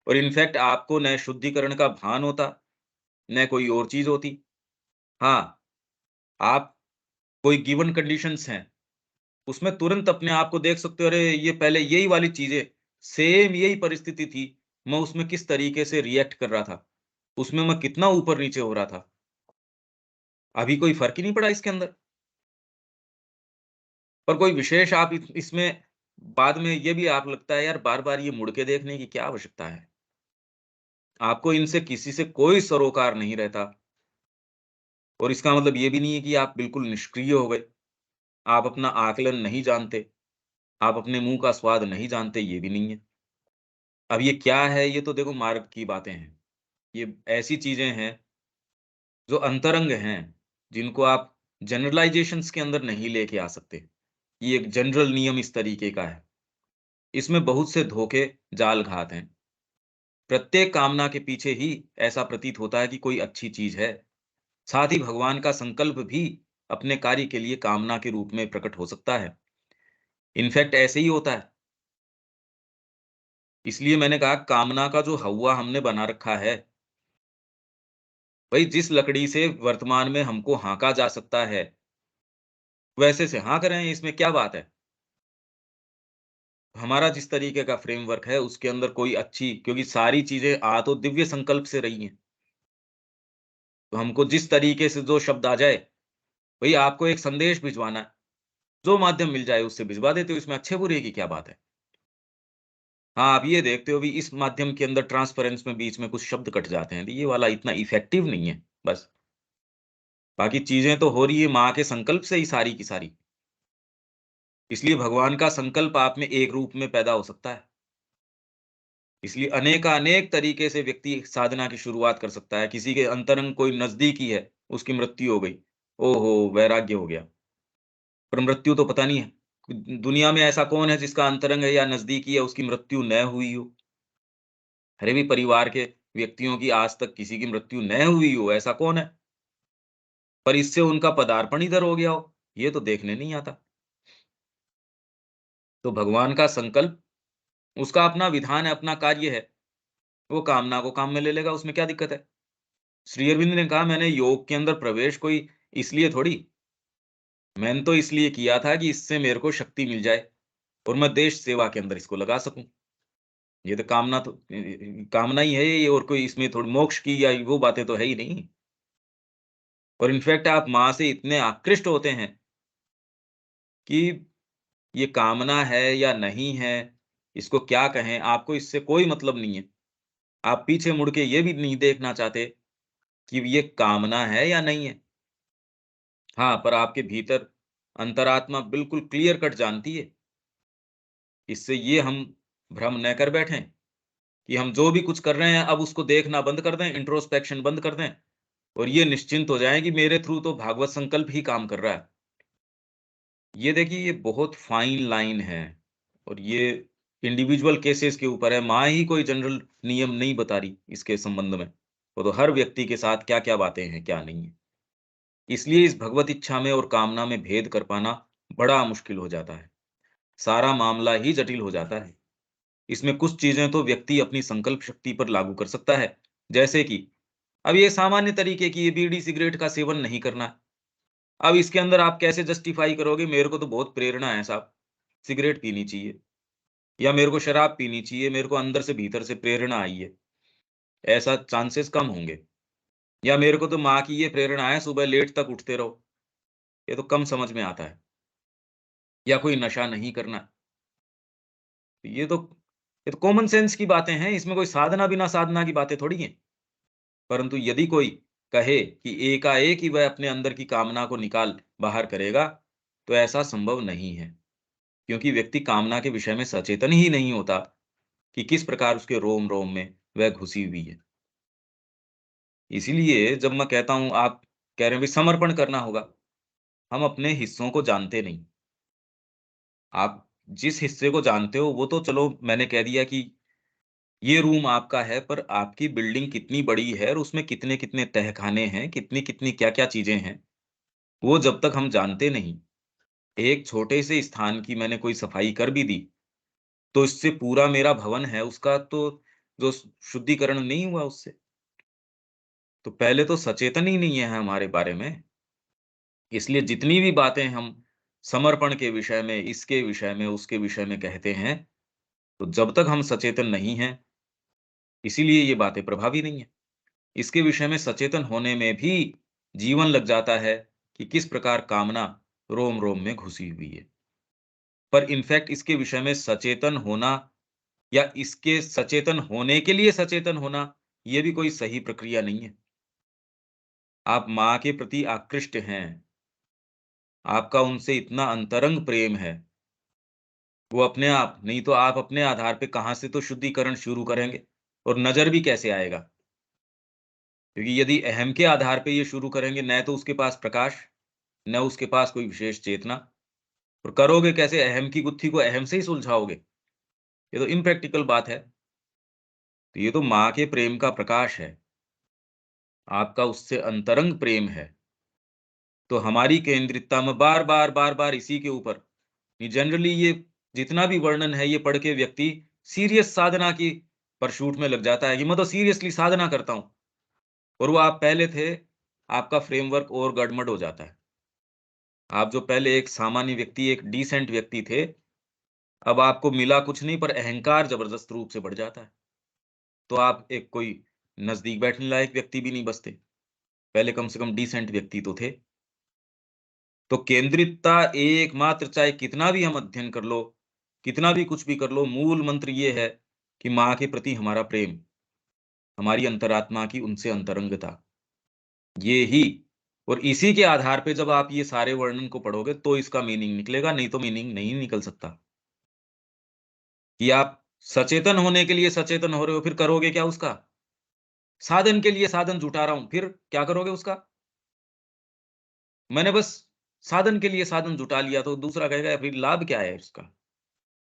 और इनफैक्ट आपको न शुद्धिकरण का भान होता, न कोई और चीज़ होती। हाँ, आप कोई गिवन कंडीशंस हैं, उसमें तुरंत अपने आप को देख सकते हो, अरे! ये पहले यही वाली चीज़ें, सेम यही परिस्थिति थी, मैं उसमें किस तरीके से रिएक्ट कर रहा था, उसमें मैं कितना ऊपर-नीचे हो रहा था। अभी कोई फ़र्क ही नहीं पड़ा इसके अंदर। पर कोई विशेष आप इसमें बाद में ये भी आप लगता है यार बार-बार ये मुड़ के देखने की क्या आवश्यकता है? आपको इनसे किसी से कोई सरोकार नहीं रहता और इसका मतलब ये भी नहीं है कि आप बिल्कुल निष्क्रिय हो गए। आप अपना आकलन नहीं जानते, आप अपने मुँह का स्वाद नहीं जानते, ये भी नहीं है। अब ये क्या है, ये तो देखो मार्ग की बातें हैं। ये ऐसी चीज़ें हैं जो अंतरंग हैं, जिनको आप जनरलाइज़ेशंस के अंदर नहीं लेके आ सकते। ये एक जनरल नियम इस तरीके का है। इसमें बहुत से धोखे, जाल-घात हैं। प्रत्येक कामना के पीछे ही ऐसा प्रतीत होता है कि कोई अच्छी चीज़ है। साथ ही भगवान का संकल्प भी अपने कार्य के लिए कामना के रूप में प्रकट हो सकता है। इनफैक्ट ऐसे ही होता है। इसलिए मैंने कहा कामना का जो हौवा हमने बना रखा है, भई जिस लकड़ी से वर्तमान में हमको हाँका जा सकता है, वैसे से हाँक रहे हैं, इसमें क्या बात है? हमारा जिस तरीके का फ्रेमवर्क है, उसके अंदर कोई अच्छी क्योंकि सारी चीज़ें आ तो दिव्य संकल्प से रही हैं। तो हमको जिस तरीके से जो शब्द आ जाए, भई आपको एक संदेश भिजवाना है, जो माध्यम मिल जाए उससे भिजवा देते हो, इसमें अच्छे-बुरे की क्या बात है? हाँ, आप ये देखते हो भी इस माध्यम के अंदर ट्रांसपेरेंस में बीच में कुछ शब्द कट जाते हैं, तो ये वाला इतना इफ़ेक्टिव नहीं है, बस। बाकी चीज़ें तो हो रही है माँ के संकल्प से ही सारी की सारी। इसलिए भगवान का संकल्प आप में एक रूप में पैदा हो सकता है। इसलिए अनेकानेक तरीके से व्यक्ति साधना की शुरुआत कर सकता है। किसी के अंतरंग कोई नज़दीकी है, उसकी मृत्यु हो गई। ओहो! वैराग्य हो गया। पर मृत्यु तो पता नहीं है। दुनिया में ऐसा कौन है जिसका अंतरंग है या नज़दीकी है, उसकी मृत्यु न हुई हो? मेरे भी परिवार के व्यक्तियों की आज तक किसी की मृत्यु न हुई हो, ऐसा कौन है? पर इससे उनका पदार्पण इधर हो गया हो, ये तो देखने नहीं आता। तो भगवान का संकल्प, उसका अपना विधान है, अपना कार्य है। वो कामना को काम में ले लेगा, उसमें क्या दिक्कत है? श्री अरविंद ने कहा मैंने योग के अंदर प्रवेश कोई इसलिए थोड़ी, मैंने तो इसलिए किया था कि इससे मेरे को शक्ति मिल जाए और मैं देश सेवा के अंदर इसको लगा सकूँ। ये तो कामना तो कामना ही है ये और कोई इसमें थोड़ी मोक्ष की या वो बातें तो है ही नहीं। और इनफैक्ट आप माँ से इतने आकृष्ट होते हैं कि ये कामना है या नहीं है, इसको क्या कहें, आपको इससे कोई मतलब नहीं है। आप पीछे मुड़ के ये भी नहीं देखना चाहते कि ये कामना है या नहीं है। हाँ, पर आपके भीतर अंतरात्मा बिल्कुल क्लियर कट जानती है। इससे ये हम भ्रम न कर बैठें कि हम जो भी कुछ कर रहे हैं, अब उसको देखना बंद कर दें, इंट्रोस्पेक्शन बंद कर दें और ये निश्चिंत हो जाएँ कि मेरे थ्रू तो भागवत संकल्प ही काम कर रहा है। ये देखिए ये बहुत फाइन लाइन है और ये इंडिविजुअल केसेस के ऊपर है। माँ ही कोई जनरल नियम नहीं बता रही इसके संबंध में। वो तो हर व्यक्ति के साथ क्या-क्या बातें हैं, क्या नहीं है। इसलिए इस भगवत इच्छा में और कामना में भेद कर पाना बड़ा मुश्किल हो जाता है। सारा मामला ही जटिल हो जाता है। इसमें कुछ चीज़ें तो व्यक्ति अपनी संकल्प शक्ति पर लागू कर सकता है। जैसे कि अब ये सामान्य तरीके की ये बीड़ी सिगरेट का सेवन नहीं करना। अब इसके अंदर आप कैसे जस्टिफ़ाई करोगे मेरे को तो बहुत प्रेरणा है साहब, सिगरेट पीनी चाहिए या मेरे को शराब पीनी चाहिए, मेरे को अंदर से भीतर से प्रेरणा आई है। ऐसा चांसेस कम होंगे। या मेरे को तो माँ की ये प्रेरणा है सुबह लेट तक उठते रहो, ये तो कम समझ में आता है। या कोई नशा नहीं करना। ये तो ये तो कॉमन सेंस की बातें हैं, इसमें कोई साधना बिना साधना की बातें थोड़ी हैं। परंतु यदि कोई कहे कि एकाएक ही वह अपने अंदर की कामना को निकाल बाहर करेगा, तो ऐसा संभव नहीं है। क्योंकि व्यक्ति कामना के विषय में सचेतन ही नहीं होता कि किस प्रकार उसके रोम-रोम में वह घुसी हुई है। इसीलिए जब मैं कहता हूँ आप कह रहे हैं भई समर्पण करना होगा, हम अपने हिस्सों को जानते नहीं। आप जिस हिस्से को जानते हो वो तो चलो मैंने कह दिया कि ये रूम आपका है, पर आपकी बिल्डिंग कितनी बड़ी है और उसमें कितने-कितने तहखाने हैं, कितनी-कितनी क्या-क्या चीज़ें हैं, वो जब तक हम जानते नहीं, एक छोटे से स्थान की मैंने कोई सफाई कर भी दी, तो इससे पूरा मेरा भवन है उसका तो जो शुद्धिकरण नहीं हुआ उससे। तो पहले तो सचेतन ही नहीं है हमारे बारे में। इसलिए जितनी भी बातें हम समर्पण के विषय में, इसके विषय में, उसके विषय में कहते हैं, तो जब तक हम सचेतन नहीं हैं, इसीलिए ये बातें प्रभावी नहीं है। इसके विषय में सचेतन होने में भी जीवन लग जाता है कि किस प्रकार कामना रोम-रोम में घुसी हुई है। पर इनफैक्ट इसके विषय में सचेतन होना या इसके सचेतन होने के लिए सचेतन होना, ये भी कोई सही प्रक्रिया नहीं है। आप माँ के प्रति आकृष्ट हैं, आपका उनसे इतना अंतरंग प्रेम है, वो अपने आप नहीं तो आप अपने आधार पे कहाँ से तो शुद्धिकरण शुरू करेंगे और नज़र भी कैसे आएगा? क्योंकि यदि अहम के आधार पे ये शुरू करेंगे, न तो उसके पास प्रकाश, न उसके पास कोई विशेष चेतना और करोगे कैसे? अहम की गुत्थी को अहम से ही सुलझाओगे? ये तो इम्प्रैक्टिकल बात है। तो ये तो माँ के प्रेम का प्रकाश है, आपका उससे अंतरंग प्रेम है। तो हमारी केंद्रितता में बार-बार, बार-बार इसी के ऊपर ये जनरली ये जितना भी वर्णन है, ये पढ़ के व्यक्ति सीरियस साधना की परसूट में लग जाता है कि मैं तो सीरियसली साधना करता हूँ और वो आप पहले थे, आपका फ्रेमवर्क और गड़बड़ हो जाता है। आप जो पहले एक सामान्य व्यक्ति, एक डिसेंट व्यक्ति थे, अब आपको मिला कुछ नहीं पर अहंकार ज़बरदस्त रूप से बढ़ जाता है। तो आप एक कोई नज़दीक बैठने लायक व्यक्ति भी नहीं बचते। पहले कम से कम डिसेंट व्यक्ति तो थे। तो केंद्रितता एकमात्र चाहे कितना भी हम अध्ययन कर लो, कितना भी कुछ भी कर लो, मूल मंत्र ये है कि माँ के प्रति हमारा प्रेम, हमारी अंतरात्मा की उनसे अंतरंगता, ये ही और इसी के आधार पे जब आप ये सारे वर्णन को पढ़ोगे तो इसका मीनिंग निकलेगा, नहीं तो मीनिंग नहीं निकल सकता। कि आप सचेतन होने के लिए सचेतन हो रहे हो, फिर करोगे क्या उसका? साधन के लिए साधन जुटा रहा हूँ, फिर क्या करोगे उसका? मैंने बस साधन के लिए साधन जुटा लिया तो दूसरा कहेगा फिर लाभ क्या है इसका?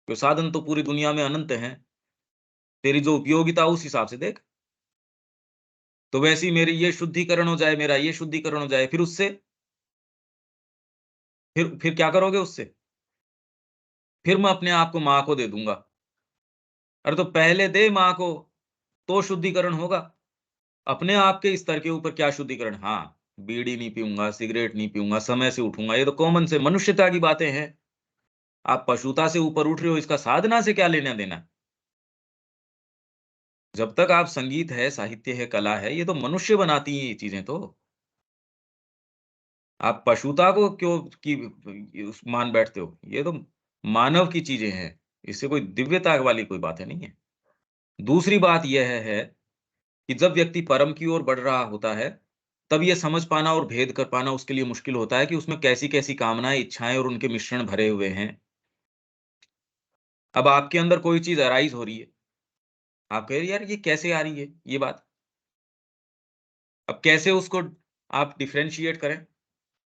तो साधन तो पूरी दुनिया में अनंत हैं, तेरी जो उपयोगिता उस हिसाब से देख। तो वैसे ही मेरी ये शुद्धिकरण हो जाए, मेरा ये शुद्धिकरण हो जाए, फिर उससे फिर क्या करोगे उससे? फिर मैं अपने आप को माँ को दे दूँगा। अरे तो पहले दे माँ को, तो शुद्धिकरण होगा। अपने आप के स्तर के ऊपर क्या शुद्धिकरण? हाँ, बीड़ी नहीं पीऊँगा, सिगरेट नहीं पीऊँगा, समय से उठूँगा, ये तो कॉमन से मनुष्यता की बातें हैं। आप पशुता से ऊपर उठ रहे हो, इसका साधना से क्या लेना-देना? जब तक आप संगीत है, साहित्य है, कला है, ये तो मनुष्य बनाती हैं ये चीज़ें तो। आप पशुता को क्यों की उस मान बैठते हो? ये तो मानव की चीज़ें हैं, इससे कोई दिव्यता वाली कोई बातें नहीं है। दूसरी बात यह है कि जब व्यक्ति परम की ओर बढ़ रहा होता है, तब ये समझ पाना और भेद कर पाना उसके लिए मुश्किल होता है कि उसमें कैसी-कैसी कामनाएँ, इच्छाएँ और उनके मिश्रण भरे हुए हैं। अब आपके अंदर कोई चीज़ अराइज़ हो रही है, आप कह रहे यार ये कैसे आ रही है ये बात? अब कैसे उसको आप डिफरेंशिएट करें?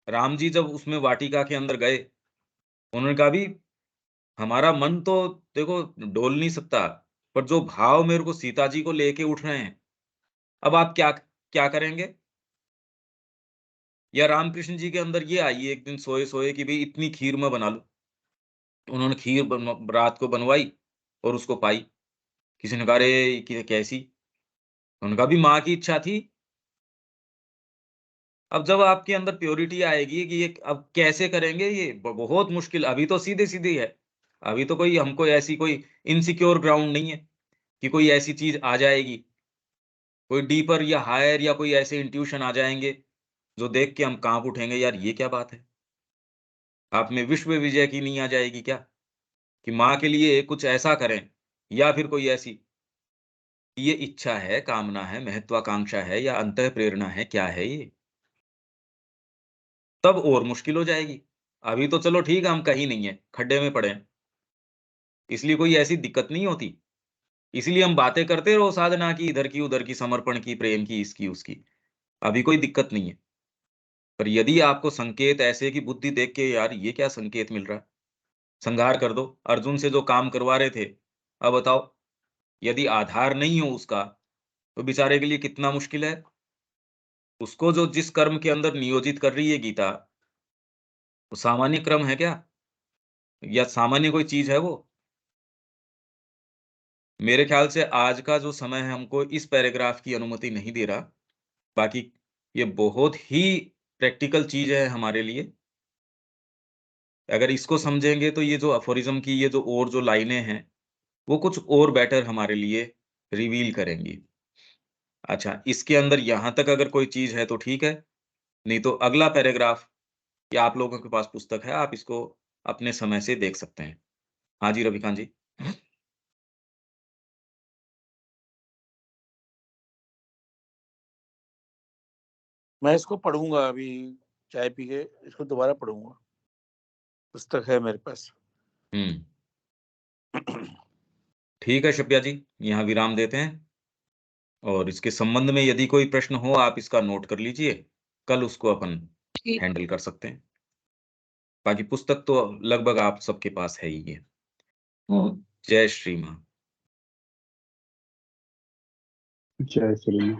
राम जी जब उसमें वाटिका के अंदर गए, उन्होंने कहा अभी हमारा मन तो देखो डोल नहीं सकता, पर जो भाव मेरे को सीता जी को लेके उठ रहे हैं, अब आप क्या क्या करेंगे? या रामकृष्ण जी के अंदर ये आई एक दिन सोए-सोए कि भई इतनी खीर मैं बना लूँ। उन्होंने खीर रात को बनवाई और उसको पाई। किसी ने कहा, "अरे! कि कैसी?" उन्होंने कहा, "अभी माँ की इच्छा थी।" अब जब आपके अंदर प्योरिटी आएगी कि ये अब कैसे करेंगे ये बहुत मुश्किल अभी तो सीधे-सीधे है। अभी तो कोई हमको ऐसी कोई इनसिक्योर ग्राउंड नहीं है कि कोई ऐसी चीज़ आ जाएगी। कोई डीपर या हायर या कोई ऐसे इंट्यूशन आ जाएँगे, जो देख के हम काँप उठेंगे, यार ये क्या बात है? आप में विश्व विजय की नहीं आ जाएगी क्या? कि माँ के लिए कुछ ऐसा करें या फिर कोई ऐसी ये इच्छा है, कामना है, महत्वाकांक्षा है या अंतः प्रेरणा है, क्या है ये? तब और मुश्किल हो जाएगी। अभी तो चलो ठीक है हम कहीं नहीं है, खड्डे में पड़े हैं, इसलिए कोई ऐसी दिक्कत नहीं होती। इसलिए हम बातें करते रहो साधना की, इधर की, उधर की, समर्पण की, प्रेम की, इसकी, उसकी। अभी कोई दिक्कत नहीं है। पर यदि आपको संकेत ऐसे की बुद्धि देख के यार ये क्या संकेत मिल रहा है? संहार कर दो। अर्जुन से जो काम करवा रहे थे, अब बताओ यदि आधार नहीं हो उसका, तो बेचारे के लिए कितना मुश्किल है। उसको जो जिस कर्म के अंदर नियोजित कर रही है गीता, वो सामान्य क्रम है क्या? या सामान्य कोई चीज़ है वो? मेरे ख्याल से आज का जो समय है हमको इस पैराग्राफ की अनुमति नहीं दे रहा। बाकी ये बहुत ही प्रैक्टिकल चीज़ है हमारे लिए। अगर इसको समझेंगे तो ये जो अफ़ोरिज़्म की ये जो और जो लाइनें हैं, वो कुछ और बेटर हमारे लिए रिवील करेंगी। अच्छा, इसके अंदर यहाँ तक अगर कोई चीज़ है तो ठीक है, नहीं तो अगला पैराग्राफ या आप लोगों के पास पुस्तक है, आप इसको अपने समय से देख सकते हैं। हाँ जी, रविकांत जी। मैं इसको पढ़ूँगा अभी चाय पी के, इसको दोबारा पढ़ूँगा। पुस्तक है मेरे पास। हुँ। ठीक है शिप्या जी, यहाँ विराम देते हैं और इसके संबंध में यदि कोई प्रश्न हो आप इसका नोट कर लीजिए, कल उसको अपन ठीक। हैंडल कर सकते हैं। बाकी पुस्तक तो लगभग आप सबके पास है ही है। जय श्री माँ। जय श्री